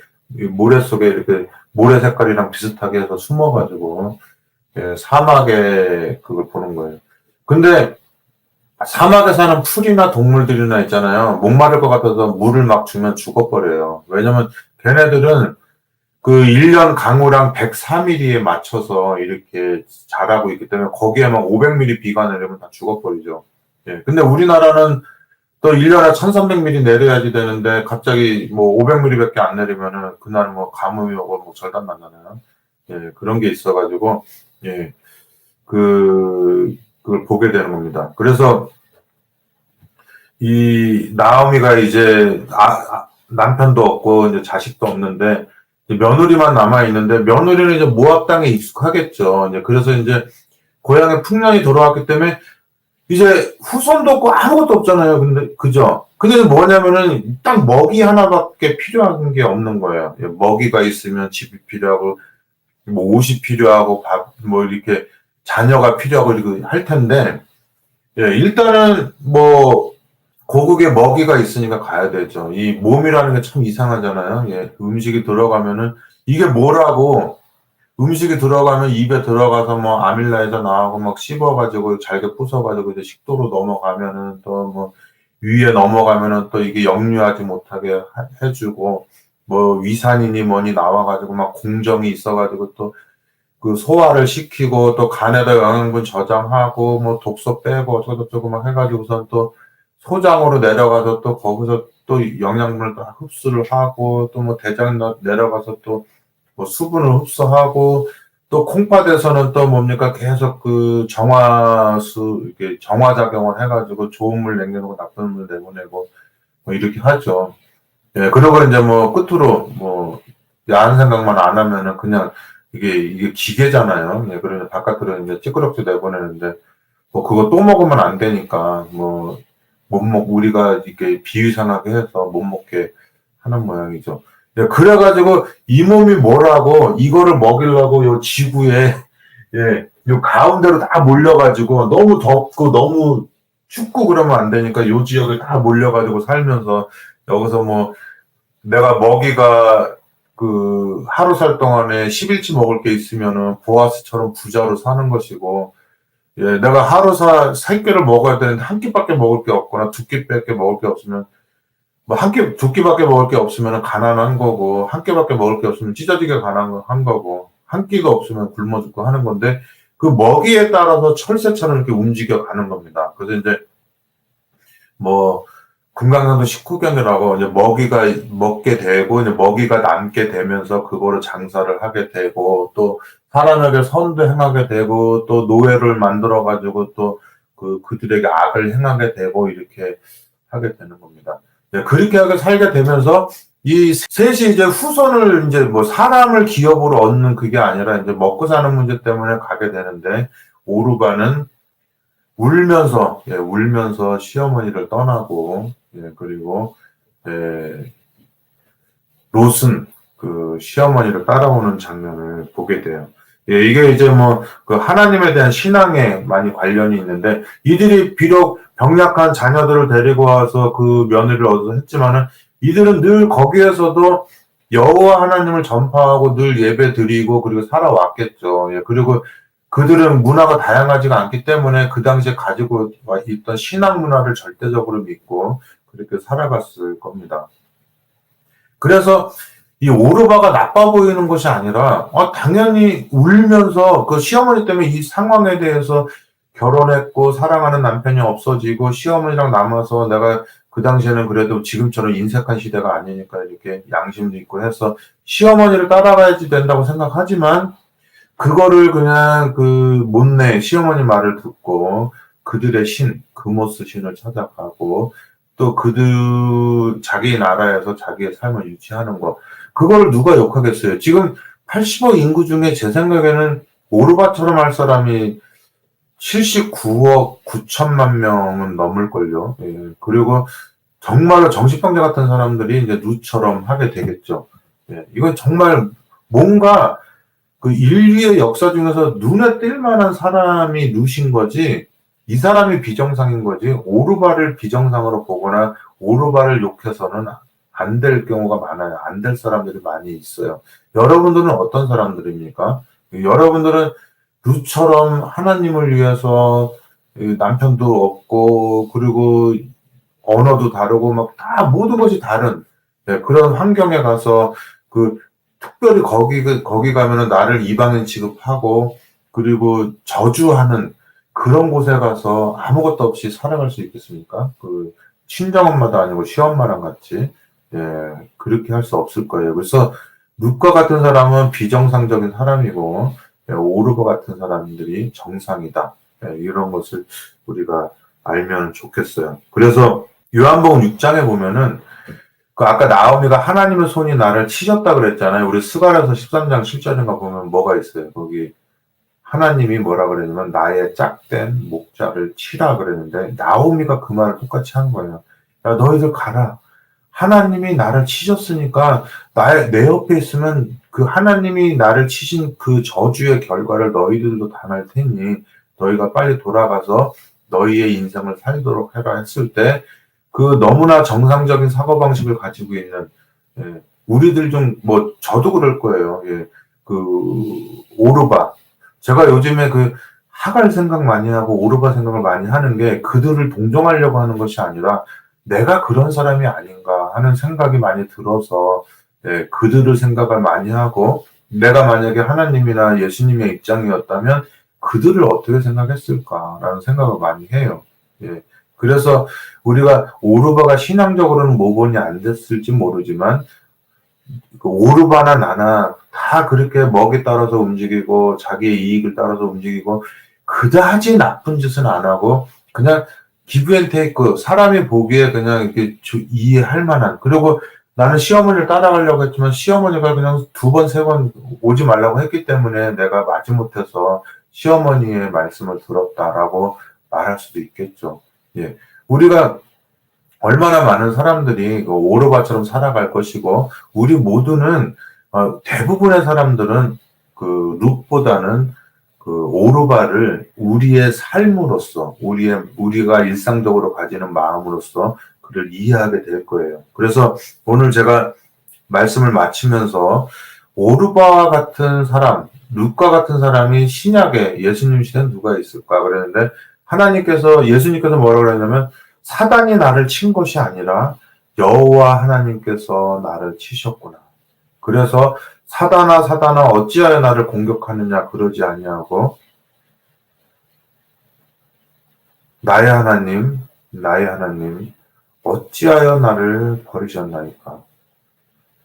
모래 속에 이렇게 모래 색깔이랑 비슷하게 해서 숨어가지고 예, 사막에 그걸 보는 거예요. 근데 사막에 사는 풀이나 동물들이나 있잖아요. 목마를 것 같아서 물을 막 주면 죽어버려요. 왜냐면 걔네들은 그 1년 강우량 104mm에 맞춰서 이렇게 자라고 있기 때문에 거기에만 500mm 비가 내리면 다 죽어버리죠. 예. 근데 우리나라는 또 1년에 1300mm 내려야지 되는데 갑자기 뭐 500mm밖에 안 내리면은 그날 뭐 가뭄이 오고 뭐 절단 나잖아요. 예. 그런 게 있어가지고, 예. 그걸 보게 되는 겁니다. 그래서 이 나오미가 이제 남편도 없고 이제 자식도 없는데 며느리만 남아 있는데 며느리는 이제 모압 땅에 익숙하겠죠. 이제 그래서 이제 고향에 풍년이 돌아왔기 때문에 이제 후손도 없고 아무것도 없잖아요. 근데 그죠? 근데 뭐냐면은 딱 먹이 하나밖에 필요한 게 없는 거예요. 먹이가 있으면 집이 필요하고 뭐 옷이 필요하고 밥 뭐 이렇게 자녀가 필요하고 이렇게 할 텐데 예, 일단은 뭐 고국에 먹이가 있으니까 가야 되죠. 이 몸이라는 게 참 이상하잖아요. 예, 음식이 들어가면은 이게 뭐라고 음식이 들어가면 입에 들어가서 뭐 아밀라에서 나오고 막 씹어가지고 잘게 부숴가지고 이제 식도로 넘어가면은 또 뭐 위에 넘어가면은 또 이게 역류하지 못하게 해주고 뭐 위산이니 뭐니 나와가지고 막 공정이 있어가지고 또 그 소화를 시키고 또 간에다 영양분 저장하고 뭐 독소 빼고 어쩌고저쩌고 막 해가지고선 또 소장으로 내려가서 또 거기서 또 영양분을 또 흡수를 하고 또 뭐 대장 내려가서 또 뭐 수분을 흡수하고 또 콩팥에서는 또 뭡니까 계속 그 정화수 이렇게 정화작용을 해가지고 좋은 물 남겨놓고 나쁜 물 내보내고 뭐 이렇게 하죠. 예, 그러고 이제 뭐 끝으로 뭐 야한 생각만 안 하면은 그냥 이게 기계잖아요. 예, 그러면 바깥으로 이제 찌끄럽게 내보내는데 뭐 그거 또 먹으면 안 되니까 뭐 못 우리가 이렇게 비위상하게 해서 못 먹게 하는 모양이죠. 예, 그래가지고 이 몸이 뭐라고 이거를 먹이려고 요 지구에 예, 요 가운데로 다 몰려가지고 너무 덥고 너무 춥고 그러면 안 되니까 요 지역에 다 몰려가지고 살면서 여기서 뭐 내가 먹이가 그 하루 살 동안에 10일치 먹을 게 있으면은 보아스처럼 부자로 사는 것이고 예, 내가 하루 세 끼를 먹어야 되는데 한 끼밖에 먹을 게 없거나 두 끼밖에 먹을 게 없으면 뭐 한 끼, 두 끼밖에 먹을 게 없으면 가난한 거고 한 끼밖에 먹을 게 없으면 찢어지게 가난한 거고 한 끼가 없으면 굶어 죽고 하는 건데 그 먹이에 따라서 철새처럼 이렇게 움직여 가는 겁니다. 그래서 이제 뭐 금강산도 식후경이라고 이제 먹이가 먹게 되고 이제 먹이가 남게 되면서 그거를 장사를 하게 되고 또 사람에게 선도 행하게 되고 또 노예를 만들어 가지고 또 그들에게 악을 행하게 되고 이렇게 하게 되는 겁니다. 네, 그렇게 하게 살게 되면서 이 셋이 이제 후손을 이제 뭐 사람을 기업으로 얻는 그게 아니라 이제 먹고 사는 문제 때문에 가게 되는데 오르바는 울면서 예, 울면서 시어머니를 떠나고 예, 그리고 예, 롯은 그 시어머니를 따라오는 장면을 보게 돼요. 예, 이게 이제 뭐 그 하나님에 대한 신앙에 많이 관련이 있는데 이들이 비록 병약한 자녀들을 데리고 와서 그 며느리를 얻어서 했지만은 이들은 늘 거기에서도 여호와 하나님을 전파하고 늘 예배 드리고 그리고 살아왔겠죠. 예, 그리고 그들은 문화가 다양하지가 않기 때문에 그 당시에 가지고 있던 신앙 문화를 절대적으로 믿고 그렇게 살아갔을 겁니다. 그래서 이 오르바가 나빠 보이는 것이 아니라 당연히 울면서 그 시어머니 때문에 이 상황에 대해서 결혼했고 사랑하는 남편이 없어지고 시어머니랑 남아서 내가 그 당시에는 그래도 지금처럼 인색한 시대가 아니니까 이렇게 양심도 있고 해서 시어머니를 따라가야지 된다고 생각하지만 그거를 그냥 그 못내 시어머니 말을 듣고 그들의 신, 그모스 신을 찾아가고 또 그들 자기 나라에서 자기의 삶을 유지하는 거 그걸 누가 욕하겠어요. 지금 80억 인구 중에 제 생각에는 오르바처럼 할 사람이 79억 9천만 명은 넘을걸요. 예. 그리고 정말로 정신병자 같은 사람들이 이제 누처럼 하게 되겠죠. 예. 이건 정말 뭔가 그 인류의 역사 중에서 눈에 띌 만한 사람이 누신 거지, 이 사람이 비정상인 거지, 오르바를 비정상으로 보거나 오르바를 욕해서는 안 될 경우가 많아요. 안 될 사람들이 많이 있어요. 여러분들은 어떤 사람들입니까? 여러분들은 루처럼 하나님을 위해서 남편도 없고, 그리고 언어도 다르고, 막 다 모든 것이 다른, 네, 그런 환경에 가서 그 특별히 거기 가면은 나를 이방인 취급하고, 그리고 저주하는 그런 곳에 가서 아무것도 없이 살아갈 수 있겠습니까? 그 친정엄마도 아니고 시엄마랑 같이, 예, 그렇게 할 수 없을 거예요. 그래서 룻과 같은 사람은 비정상적인 사람이고, 예, 오르바 같은 사람들이 정상이다. 예, 이런 것을 우리가 알면 좋겠어요. 그래서 요한복음 6장에 보면은 그 아까 나오미가 하나님의 손이 나를 치셨다 그랬잖아요. 우리 스가랴서 13장 7절인가 보면 뭐가 있어요. 거기 하나님이 뭐라 그랬냐면 나의 짝된 목자를 치라 그랬는데, 나오미가 그 말을 똑같이 한 거예요. 야, 너희들 가라. 하나님이 나를 치셨으니까 내 옆에 있으면 그 하나님이 나를 치신 그 저주의 결과를 너희들도 당할 테니 너희가 빨리 돌아가서 너희의 인생을 살도록 해라 했을 때, 그 너무나 정상적인 사고방식을 가지고 있는, 예, 우리들 중 뭐 저도 그럴 거예요. 예, 그 오르바, 제가 요즘에 그 하갈 생각 많이 하고 오르바 생각을 많이 하는 게 그들을 동정하려고 하는 것이 아니라 내가 그런 사람이 아닌가 하는 생각이 많이 들어서, 예, 그들을 생각을 많이 하고, 내가 만약에 하나님이나 예수님의 입장이었다면 그들을 어떻게 생각했을까라는 생각을 많이 해요. 예. 그래서 우리가 오르바가 신앙적으로는 모본이 안 됐을지 모르지만, 그 오르바나 나나 다 그렇게 먹이 따라서 움직이고 자기의 이익을 따라서 움직이고 그다지 나쁜 짓은 안 하고, 그냥 기브 앤 테이크, 사람이 보기에 그냥 이렇게 이해할 만한. 그리고 나는 시어머니를 따라가려고 했지만 시어머니가 그냥 두 번, 세 번 오지 말라고 했기 때문에 내가 마지못해서 시어머니의 말씀을 들었다라고 말할 수도 있겠죠. 예. 우리가 얼마나 많은 사람들이 그 오르바처럼 살아갈 것이고, 우리 모두는 대부분의 사람들은 그 룻보다는 그 오르바를 우리의 삶으로서, 우리가 일상적으로 가지는 마음으로서 그를 이해하게 될 거예요. 그래서 오늘 제가 말씀을 마치면서 오르바와 같은 사람, 룻과 같은 사람이 신약에 예수님 시대는 누가 있을까 그랬는데, 예수님께서 뭐라고 그랬냐면 사단이 나를 친 것이 아니라 여호와 하나님께서 나를 치셨구나. 그래서 사단아 어찌하여 나를 공격하느냐 그러지 아니하고, 나의 하나님 어찌하여 나를 버리셨나이까.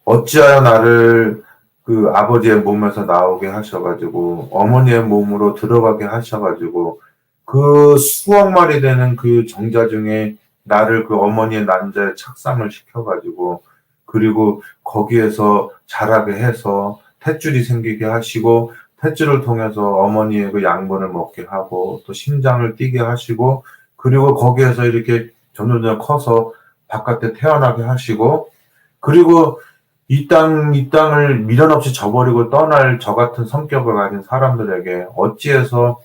어찌하여 나를 그 아버지의 몸에서 나오게 하셔가지고 어머니의 몸으로 들어가게 하셔가지고 그 수억 마리 되는 그 정자 중에 나를 그 어머니의 난자에 착상을 시켜가지고, 그리고 거기에서 자라게 해서 탯줄이 생기게 하시고, 탯줄을 통해서 어머니의 그 양분을 먹게 하고 또 심장을 뛰게 하시고, 그리고 거기에서 이렇게 점점 커서 바깥에 태어나게 하시고, 그리고 이 땅을 미련 없이 저버리고 떠날 저 같은 성격을 가진 사람들에게 어찌해서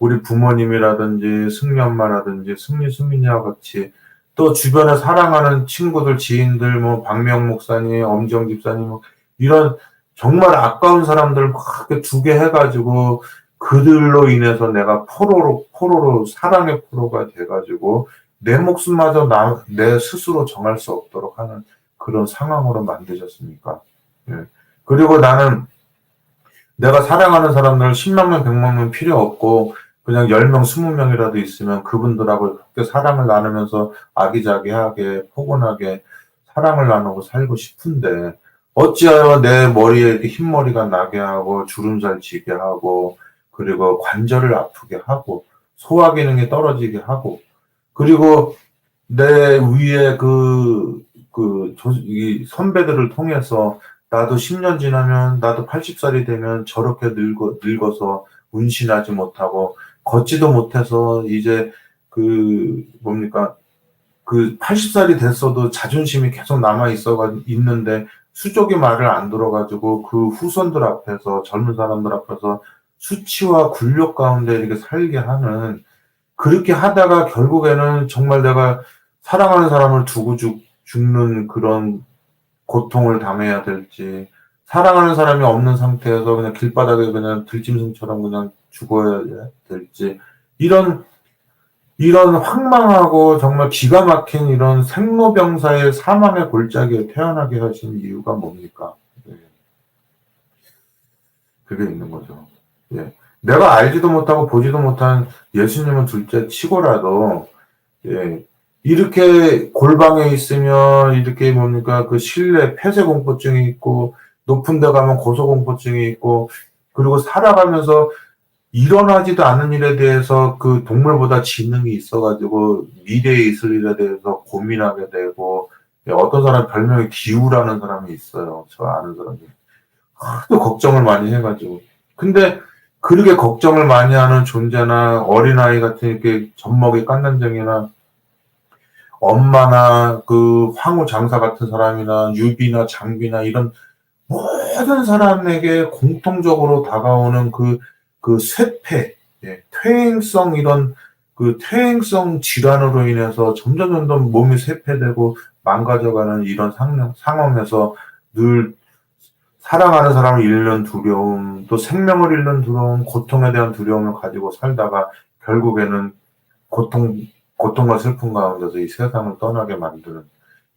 우리 부모님이라든지 승려엄마라든지 승리와 같이 또 주변에 사랑하는 친구들, 지인들, 뭐 박명 목사님, 엄지영 집사님, 뭐 이런 정말 아까운 사람들 막 두게 해가지고 그들로 인해서 내가 포로로 사랑의 포로가 돼가지고 내 목숨마저 내 스스로 정할 수 없도록 하는 그런 상황으로 만드셨습니까? 예. 그리고 나는 내가 사랑하는 사람들 10만 명, 100만 명 필요 없고 그냥 10명, 20명이라도 있으면 그분들하고 그렇게 사랑을 나누면서 아기자기하게 포근하게 사랑을 나누고 살고 싶은데, 어찌하여 내 머리에 이렇게 흰머리가 나게 하고 주름살 지게 하고, 그리고 관절을 아프게 하고 소화 기능이 떨어지게 하고, 그리고 내 위에 이 선배들을 통해서 나도 10년 지나면, 나도 80살이 되면 저렇게 늙어서 운신하지 못하고 걷지도 못해서 이제 그 뭡니까 그 80살이 됐어도 자존심이 계속 남아 있는데 수족이 말을 안 들어가지고 그 후손들 앞에서 젊은 사람들 앞에서 수치와 굴욕 가운데 이렇게 살게 하는 그렇게 하다가 결국에는 정말 내가 사랑하는 사람을 두고 죽는 그런 고통을 당해야 될지 사랑하는 사람이 없는 상태에서 그냥 길바닥에 그냥 들짐승처럼 그냥 죽어야 될지 이런 황망하고 정말 기가 막힌 이런 생로병사의 사망의 골짜기에 태어나게 하신 이유가 뭡니까? 예. 그게 있는 거죠. 예. 내가 알지도 못하고 보지도 못한 예수님은 둘째 치고라도, 예. 이렇게 골방에 있으면 이렇게 뭡니까 그 실내 폐쇄공포증이 있고 높은 데 가면 고소공포증이 있고 그리고 살아가면서 일어나지도 않은 일에 대해서 그 동물보다 지능이 있어가지고 미래에 있을 일에 대해서 고민하게 되고 어떤 사람 별명이 기우라는 사람이 있어요. 저 아는 사람이. 하도 걱정을 많이 해가지고. 근데 그렇게 걱정을 많이 하는 존재나 어린아이 같은 이렇게 젖먹이 깐난쟁이나 엄마나 그 황후 장사 같은 사람이나 유비나 장비나 이런 모든 사람에게 공통적으로 다가오는 그 쇠퇴, 예, 퇴행성 이런 그 퇴행성 질환으로 인해서 점점 몸이 쇠퇴되고 망가져가는 이런 상황에서 늘 사랑하는 사람을 잃는 두려움, 또 생명을 잃는 두려움, 고통에 대한 두려움을 가지고 살다가 결국에는 고통과 슬픔 가운데서 이 세상을 떠나게 만드는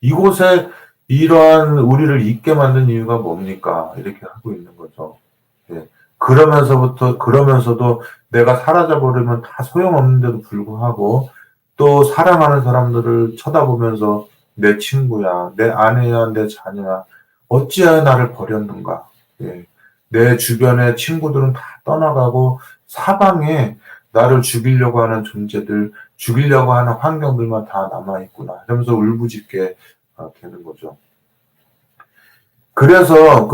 이곳에 이러한 우리를 있게 만든 이유가 뭡니까? 이렇게 하고 있는 거죠. 예. 그러면서도 내가 사라져버리면 다 소용없는데도 불구하고 또 사랑하는 사람들을 쳐다보면서 내 친구야, 내 아내야, 내 자녀야, 어찌하여 나를 버렸는가. 예. 내 주변의 친구들은 다 떠나가고 사방에 나를 죽이려고 하는 존재들, 죽이려고 하는 환경들만 다 남아있구나. 이러면서 울부짖게 되는 거죠. 그래서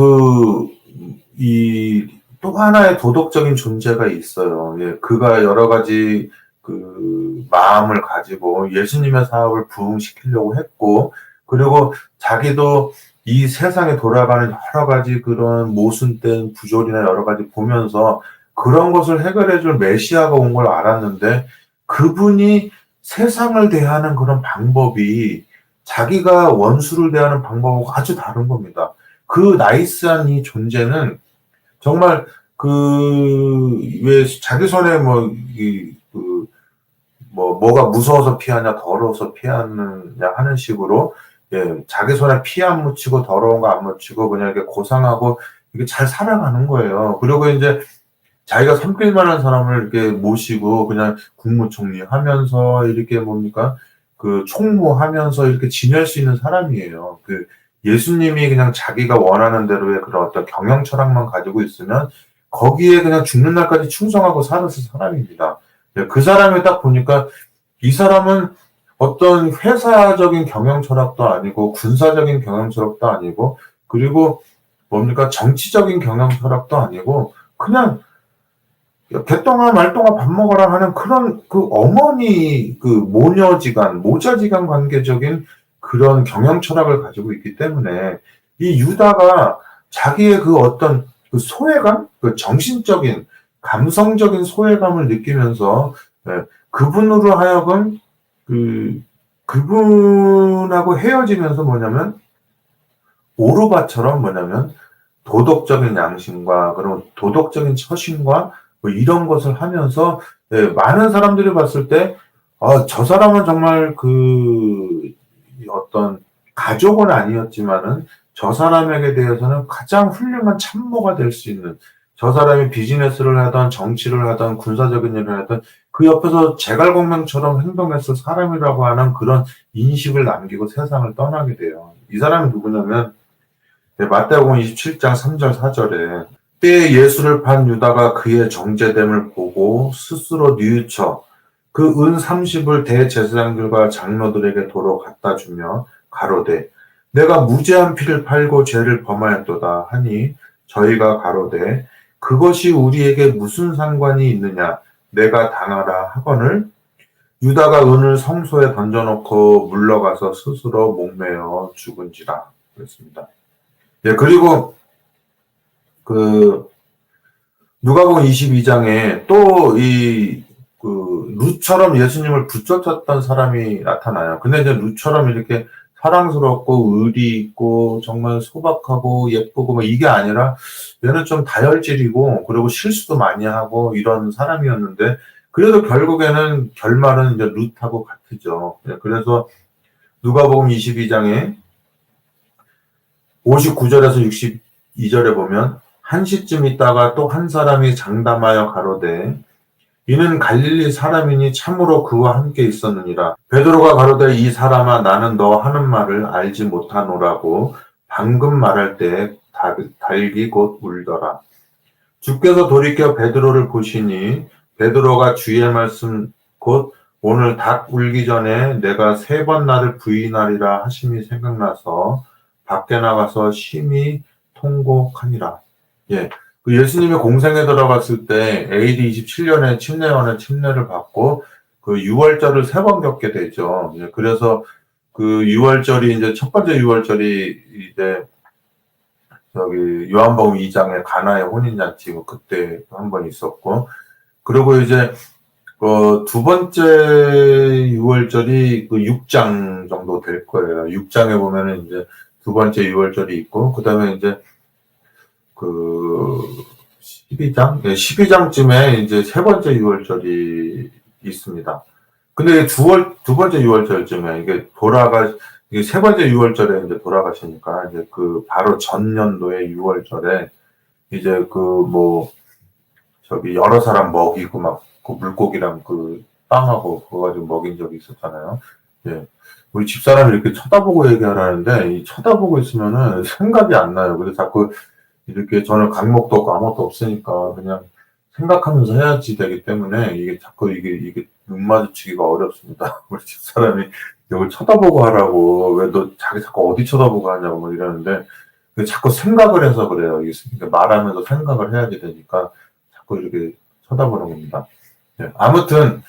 또 하나의 도덕적인 존재가 있어요. 예, 그가 여러 가지 그 마음을 가지고 예수님의 사업을 부흥시키려고 했고, 그리고 자기도 이 세상에 돌아가는 여러 가지 그런 모순된 부조리나 여러 가지 보면서 그런 것을 해결해 줄 메시아가 온 걸 알았는데 그분이 세상을 대하는 그런 방법이 자기가 원수를 대하는 방법하고 아주 다른 겁니다. 그 나이스한 이 존재는 정말 왜 자기 손에 뭐가 무서워서 피하냐, 더러워서 피하느냐 하는 식으로, 예, 자기 손에 피 안 묻히고 더러운 거 안 묻히고 그냥 이렇게 고상하고 이게 잘 살아가는 거예요. 그리고 이제 자기가 섬길 만한 사람을 이렇게 모시고 그냥 국무총리 하면서 이렇게 뭡니까? 그 총무하면서 이렇게 지낼 수 있는 사람이에요. 예수님이 그냥 자기가 원하는 대로의 그런 어떤 경영 철학만 가지고 있으면 거기에 그냥 죽는 날까지 충성하고 살았을 사람입니다. 그 사람을 딱 보니까 이 사람은 어떤 회사적인 경영 철학도 아니고 군사적인 경영 철학도 아니고 그리고 뭡니까 정치적인 경영 철학도 아니고 그냥 개똥아 말똥아 밥 먹어라 하는 그런 그 어머니 그 모자지간 관계적인 그런 경영 철학을 가지고 있기 때문에 이 유다가 자기의 그 어떤 그 소외감, 그 정신적인 감성적인 소외감을 느끼면서 그분으로 하여금 그분하고 헤어지면서 오르바처럼 도덕적인 양심과 그리고 도덕적인 처신과 뭐 이런 것을 하면서 많은 사람들이 봤을 때 저 사람은 정말 어떤 가족은 아니었지만은 저 사람에게 대해서는 가장 훌륭한 참모가 될 수 있는 저 사람이 비즈니스를 하던 정치를 하던 군사적인 일을 하던 그 옆에서 제갈공명처럼 행동했을 사람이라고 하는 그런 인식을 남기고 세상을 떠나게 돼요. 이 사람이 누구냐면 마태복음 27장 3절 4절에 때에 예수를 판 유다가 그의 정죄됨을 보고 스스로 뉘우쳐 그 은 30을 대제사장들과 장로들에게 도로 갖다 주며 가로되 내가 무죄한 피를 팔고 죄를 범하였도다 하니 저희가 가로되 그것이 우리에게 무슨 상관이 있느냐 내가 당하라 하거늘 유다가 은을 성소에 던져놓고 물러가서 스스로 목매어 죽은지라 그랬습니다. 예, 그리고 그 누가복음 22장에 또 룻처럼 예수님을 붙잡았던 사람이 나타나요. 근데 이제 룻처럼 이렇게 사랑스럽고 의리 있고 정말 소박하고 예쁘고 뭐 이게 아니라 얘는 좀 다혈질이고 그리고 실수도 많이 하고 이런 사람이었는데 그래도 결국에는 결말은 이제 룻하고 같으죠. 그래서 누가복음 22장에 59절에서 62절에 보면 한 시쯤 있다가 또 한 사람이 장담하여 가로되 이는 갈릴리 사람이니 참으로 그와 함께 있었느니라. 베드로가 가로되 이 사람아 나는 너 하는 말을 알지 못하노라고 방금 말할 때에 달기 곧 울더라. 주께서 돌이켜 베드로를 보시니 베드로가 주의 말씀 곧 오늘 닭 울기 전에 내가 3번 나를 부인하리라 하심이 생각나서 밖에 나가서 심히 통곡하니라. 예. 그 예수님이 공생에 들어갔을 때 AD 27년에 침례원의 침례를 받고 그 유월절을 3번 겪게 되죠. 예. 그래서 그 유월절이 이제 첫 번째 유월절이 이제 여기 요한복음 2장에 가나의 혼인잔치 그때 한 번 있었고 그리고 이제 두 번째 유월절이 그 6장 정도 될 거예요. 6장에 보면은 이제 두 번째 유월절이 있고 그다음에 이제 그 12장? 네, 12장쯤에 이제 세 번째 유월절이 있습니다. 근데 두 번째 유월절쯤에 이게 이게 세 번째 유월절에 이제 돌아가시니까 이제 그 바로 전년도의 유월절에 이제 여러 사람 먹이고 막 그 물고기랑 그 빵하고 그거 가지고 먹인 적이 있었잖아요. 예. 우리 집사람이 이렇게 쳐다보고 얘기하라는데 이 쳐다보고 있으면은 생각이 안 나요. 그래서 자꾸 이렇게 저는 강목도 없고 아무것도 없으니까 그냥 생각하면서 해야지 되기 때문에 이게 자꾸 이게 눈 마주치기가 어렵습니다. 우리 집사람이 이걸 쳐다보고 하라고 왜 너 자꾸 어디 쳐다보고 하냐고 뭐 이러는데 자꾸 생각을 해서 그래요. 이게 말하면서 생각을 해야지 되니까 자꾸 이렇게 쳐다보는 겁니다. 네, 아무튼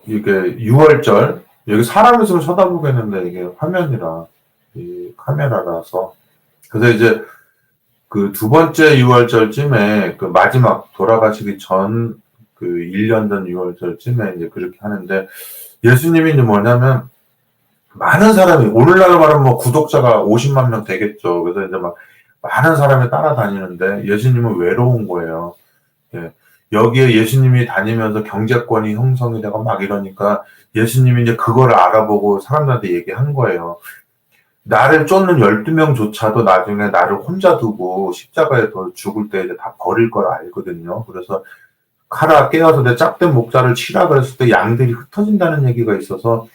이게 6월절 여기 사람 있으면 쳐다보겠는데 이게 화면이라 이 카메라라서 그래서 이제 그 두 번째 6월절쯤에 그 마지막 돌아가시기 전 그 1년 전 6월절쯤에 이제 그렇게 하는데 예수님이 이제 뭐냐면 많은 사람이 오늘날 말하면 뭐 구독자가 50만 명 되겠죠. 그래서 이제 막 많은 사람이 따라다니는데 예수님은 외로운 거예요. 예. 여기에 예수님이 다니면서 경제권이 형성이 되고 막 이러니까 예수님이 이제 그걸 알아보고 사람들한테 얘기한 거예요. 나를 쫓는 12명조차도 나중에 나를 혼자 두고 십자가에 죽을 때 이제 다 버릴 걸 알거든요. 그래서 가라 깨어서 내 짝된 목자를 치라 그랬을 때 양들이 흩어진다는 얘기가 있어서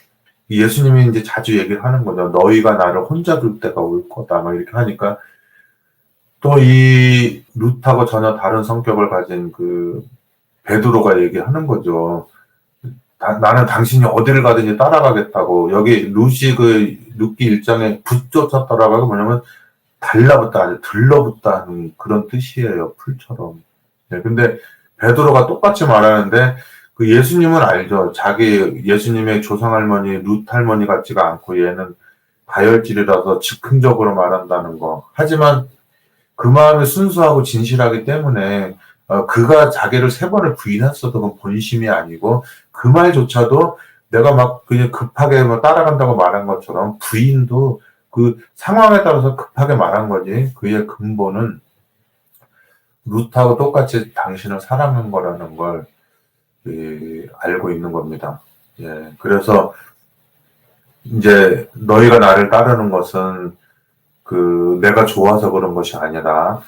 예수님이 이제 자주 얘기를 하는 거죠. 너희가 나를 혼자 둘 때가 올 거다. 막 이렇게 하니까 또 이 룻하고 전혀 다른 성격을 가진 그 베드로가 얘기하는 거죠. 나는 당신이 어디를 가든지 따라가겠다고. 여기 룻이 룻기 1장에 붙쫓았다라고 하고 뭐냐면 달라붙다, 아주 들러붙다는 그런 뜻이에요. 풀처럼. 네, 근데 베드로가 똑같이 말하는데 그 예수님은 알죠. 예수님의 조상할머니 룻 할머니 같지가 않고 얘는 다혈질이라서 즉흥적으로 말한다는 거. 하지만 그 마음이 순수하고 진실하기 때문에 그가 자기를 3번을 부인했어도 그건 본심이 아니고 그 말조차도 내가 막 그냥 급하게 뭐 따라간다고 말한 것처럼 부인도 그 상황에 따라서 급하게 말한 거지 그의 근본은 룻하고 똑같이 당신을 사랑한 거라는 걸 알고 있는 겁니다. 예, 그래서 이제 너희가 나를 따르는 것은 내가 좋아서 그런 것이 아니라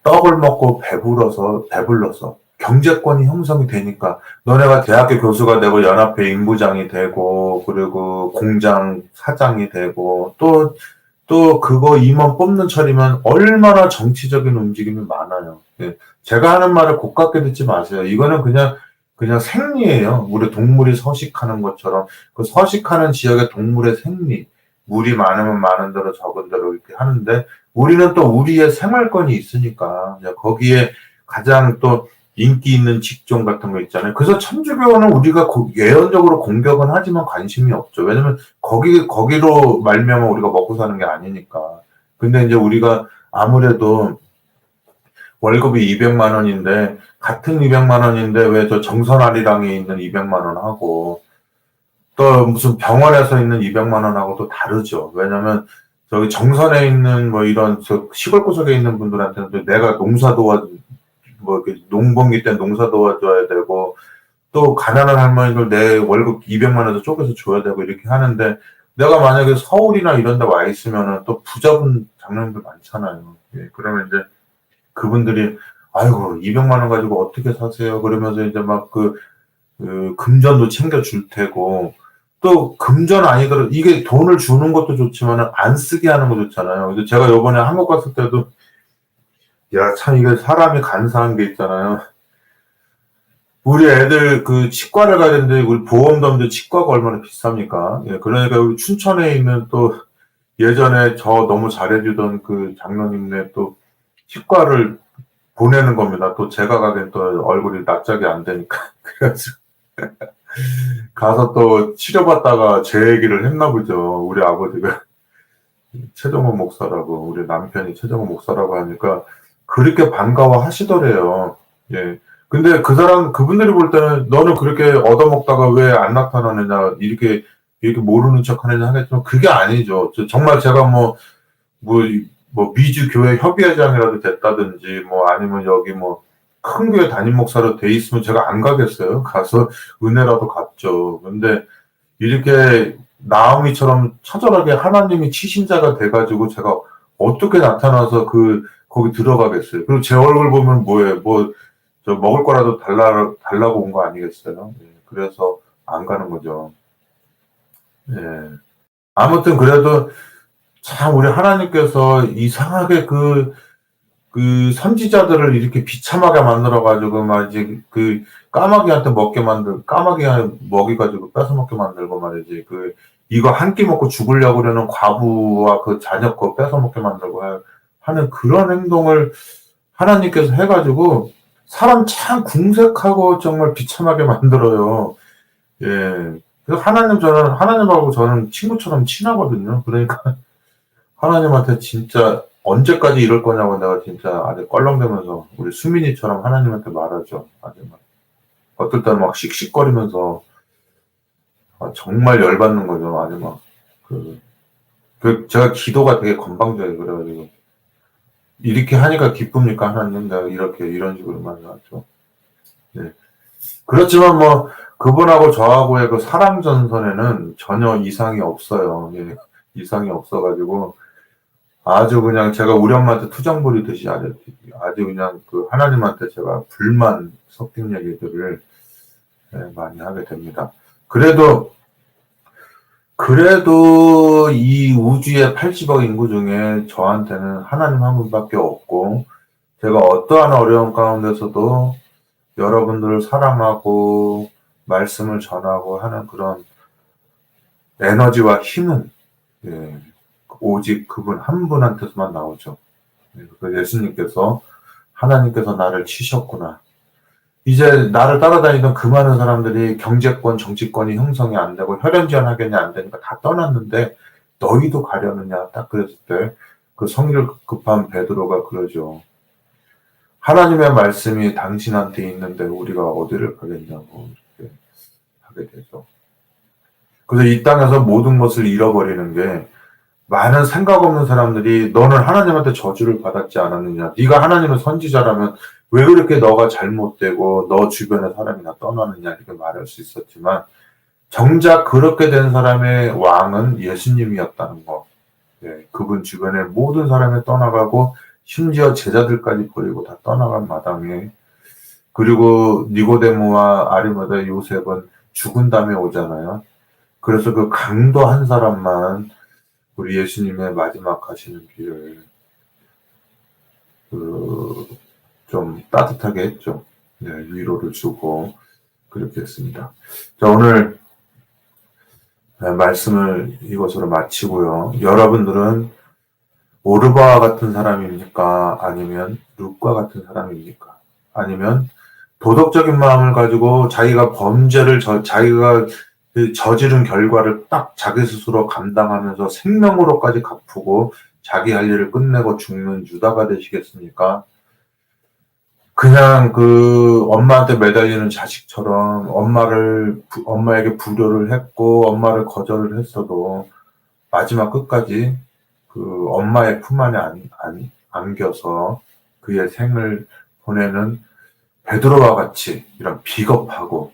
떡을 먹고 배불러서 경제권이 형성이 되니까 너네가 대학교 교수가 되고 연합회 임부장이 되고 그리고 공장 사장이 되고 또 그거 임원 뽑는 처리면 얼마나 정치적인 움직임이 많아요. 예. 제가 하는 말을 고깝게 듣지 마세요. 이거는 그냥 생리예요. 우리 동물이 서식하는 것처럼 그 서식하는 지역의 동물의 생리. 물이 많으면 많은 대로 적은 대로 이렇게 하는데 우리는 또 우리의 생활권이 있으니까 거기에 가장 또 인기 있는 직종 같은 거 있잖아요. 그래서 천주교는 우리가 예언적으로 공격은 하지만 관심이 없죠. 왜냐면 거기로 말미암아 우리가 먹고 사는 게 아니니까. 근데 이제 우리가 아무래도 월급이 200만 원인데 같은 200만 원인데 왜 저 정선아리랑에 있는 200만 원하고 또 무슨 병원에서 있는 200만 원하고 또 다르죠. 왜냐면 저기 정선에 있는 뭐 이런 저 시골 구석에 있는 분들한테는 내가 뭐 이렇게 농번기 때 농사 도와줘야 되고 또 가난한 할머니들 내 월급 200만 원에서 쪼개서 줘야 되고 이렇게 하는데 내가 만약에 서울이나 이런 데 와 있으면은 또 부자분 장로님들 많잖아요. 예, 그러면 이제 그분들이 아이고 200만 원 가지고 어떻게 사세요? 그러면서 이제 막 금전도 챙겨 줄 테고 또 금전 아니더라도 이게 돈을 주는 것도 좋지만 안 쓰게 하는 거 좋잖아요. 그래서 제가 요번에 한국 갔을 때도 야, 참 이게 사람이 간사한 게 있잖아요. 우리 애들 치과를 가야 되는데 우리 보험담도 치과가 얼마나 비쌉니까? 예, 그러니까 우리 춘천에 있는 또 예전에 저 너무 잘해주던 그 장로님네 또 치과를 보내는 겁니다. 또 제가 가기엔 또 얼굴이 납작이 안 되니까. 그래가지고 가서 또 치료받다가 제 얘기를 했나 보죠. 우리 아버지가 최정원 목사라고, 우리 남편이 최정원 목사라고 하니까 그렇게 반가워 하시더래요. 예. 근데 그분들이 볼 때는 너는 그렇게 얻어먹다가 왜 안 나타나느냐, 이렇게 모르는 척 하느냐 하겠지만 그게 아니죠. 정말 제가 뭐, 미주 교회 협의회장이라도 됐다든지, 아니면 여기 큰 교회 담임 목사로 돼 있으면 제가 안 가겠어요? 가서 은혜라도 갚죠. 근데 이렇게 나오미처럼 처절하게 하나님이 치신자가 돼가지고 제가 어떻게 나타나서 거기 들어가겠어요. 그리고 제 얼굴 보면 뭐예요? 저 먹을 거라도 달라고 온 거 아니겠어요? 예, 그래서 안 가는 거죠. 예. 아무튼 그래도 참 우리 하나님께서 이상하게 선지자들을 이렇게 비참하게 만들어가지고 말이지 까마귀한테 까마귀 먹이가지고 뺏어먹게 만들고 말이지 이거 한 끼 먹고 죽으려고 그러는 과부와 그 자녀 거 뺏어먹게 만들고 하는 그런 행동을 하나님께서 해가지고 사람 참 궁색하고 정말 비참하게 만들어요. 예. 그래서 하나님하고 저는 친구처럼 친하거든요. 그러니까 하나님한테 진짜 언제까지 이럴 거냐고 내가 진짜 아주 껄렁대면서 우리 수민이처럼 하나님한테 말하죠. 아주 어떨 때는 막 씩씩거리면서 정말 열받는 거죠. 아주 제가 기도가 되게 건방져요. 그래가지고 이렇게 하니까 기쁩니까 하나님? 내가 이런 식으로 말하죠. 네. 그렇지만 그분하고 저하고의 그 사랑 전선에는 전혀 이상이 없어요. 예. 이상이 없어가지고 아주 그냥 제가 우리 엄마한테 투정 부리듯이 아주 그냥 하나님한테 제가 불만 섞인 얘기들을 많이 하게 됩니다. 그래도 이 우주의 80억 인구 중에 저한테는 하나님 한 분밖에 없고 제가 어떠한 어려움 가운데서도 여러분들을 사랑하고 말씀을 전하고 하는 그런 에너지와 힘은 오직 그분 한 분한테서만 나오죠. 예수님께서 하나님께서 나를 치셨구나. 이제 나를 따라다니던 그 많은 사람들이 경제권, 정치권이 형성이 안 되고 혈연지원 하겠냐 안 되니까 다 떠났는데 너희도 가려느냐 딱 그랬을 때 그 성질 급한 베드로가 그러죠. 하나님의 말씀이 당신한테 있는데 우리가 어디를 가겠냐고 이렇게 하게 되죠. 그래서 이 땅에서 모든 것을 잃어버리는 게 많은 생각 없는 사람들이 너는 하나님한테 저주를 받았지 않았느냐. 네가 하나님의 선지자라면 왜 그렇게 너가 잘못되고 너 주변의 사람이 나 떠나느냐 이렇게 말할 수 있었지만 정작 그렇게 된 사람의 왕은 예수님이었다는 거. 네, 그분 주변에 모든 사람이 떠나가고 심지어 제자들까지 버리고 다 떠나간 마당에 그리고 니고데모와 아리마다 요셉은 죽은 다음에 오잖아요. 그래서 그 강도 한 사람만 우리 예수님의 마지막 가시는 길을 좀 따뜻하게 했죠. 네, 위로를 주고 그렇게 했습니다. 자, 오늘 말씀을 이것으로 마치고요. 여러분들은 오르바와 같은 사람입니까? 아니면 룻과 같은 사람입니까? 아니면 도덕적인 마음을 가지고 자기가 자기가 그 저지른 결과를 딱 자기 스스로 감당하면서 생명으로까지 갚고 자기 할 일을 끝내고 죽는 유다가 되시겠습니까? 그냥 그 엄마한테 매달리는 자식처럼 엄마에게 불효를 했고 엄마를 거절을 했어도 마지막 끝까지 그 엄마의 품 안에 안겨서 그의 생을 보내는 베드로와 같이 이런 비겁하고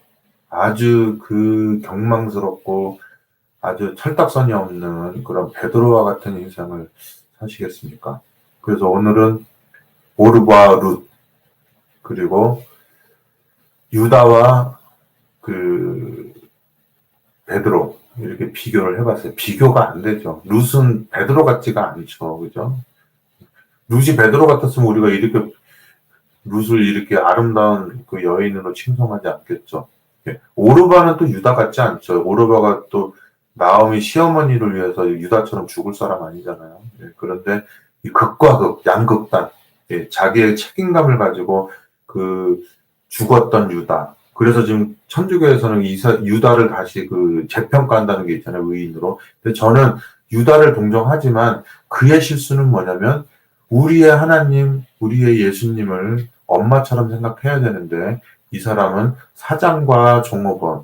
아주 그 경망스럽고 아주 철딱선이 없는 그런 베드로와 같은 인생을 사시겠습니까? 그래서 오늘은 오르바와 룻 그리고 유다와 그 베드로 이렇게 비교를 해봤어요. 비교가 안 되죠. 룻은 베드로 같지가 않죠, 그죠? 룻이 베드로 같았으면 우리가 이렇게 룻을 이렇게 아름다운 그 여인으로 칭송하지 않겠죠. 오르바는 또 유다 같지 않죠. 오르바가 또 나오미 시어머니를 위해서 유다처럼 죽을 사람 아니잖아요. 그런데 이 극과 극, 양극단, 자기의 책임감을 가지고 그 죽었던 유다. 그래서 지금 천주교에서는 유다를 다시 그 재평가한다는 게 있잖아요, 의인으로. 근데 저는 유다를 동정하지만 그의 실수는 뭐냐면 우리의 하나님, 우리의 예수님을 엄마처럼 생각해야 되는데 이 사람은 사장과 종업원,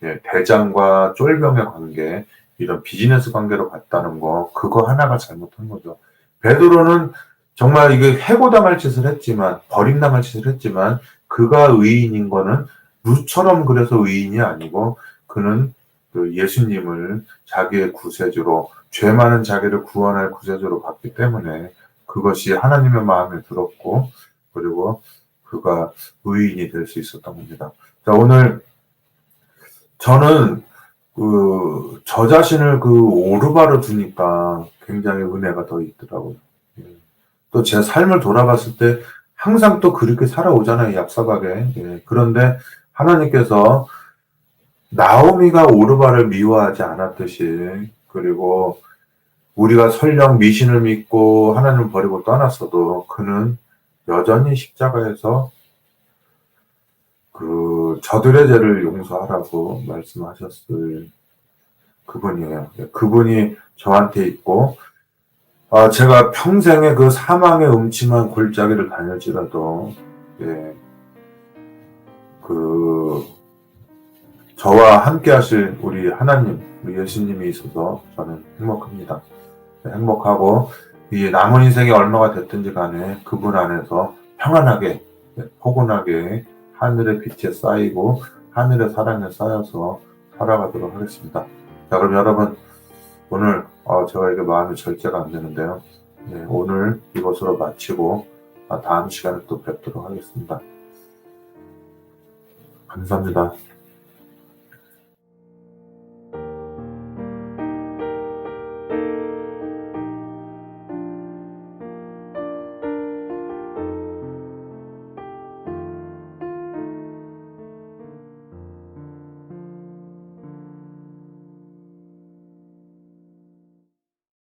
대장과 쫄병의 관계, 이런 비즈니스 관계로 갔다는 거, 그거 하나가 잘못한 거죠. 베드로는 정말 이게 해고당할 짓을 했지만, 버림당할 짓을 했지만, 그가 의인인 거는 룻처럼 그래서 의인이 아니고, 그는 그 예수님을 자기의 구세주로, 죄 많은 자기를 구원할 구세주로 봤기 때문에, 그것이 하나님의 마음에 들었고, 그리고 그가 의인이 될 수 있었던 겁니다. 자, 오늘 저는 저 자신을 그 오르바로 두니까 굉장히 은혜가 더 있더라고요. 또 제 삶을 돌아봤을 때 항상 또 그렇게 살아오잖아요, 얍삽하게. 그런데 하나님께서 나오미가 오르바를 미워하지 않았듯이, 그리고 우리가 설령 미신을 믿고 하나님을 버리고 떠났어도 그는 여전히 십자가에서 그 저들의 죄를 용서하라고 말씀하셨을 그분이에요. 그분이 저한테 있고, 제가 평생에 그 사망의 음침한 골짜기를 다닐지라도, 저와 함께 하실 우리 하나님, 우리 예수님이 있어서 저는 행복합니다. 행복하고, 이 남은 인생이 얼마가 됐든지 간에 그분 안에서 평안하게, 포근하게 하늘의 빛에 쌓이고, 하늘의 사랑에 쌓여서 살아가도록 하겠습니다. 자, 그럼 여러분, 오늘 제가 이게 마음이 절제가 안 되는데요. 오늘 이것으로 마치고 다음 시간에 또 뵙도록 하겠습니다. 감사합니다.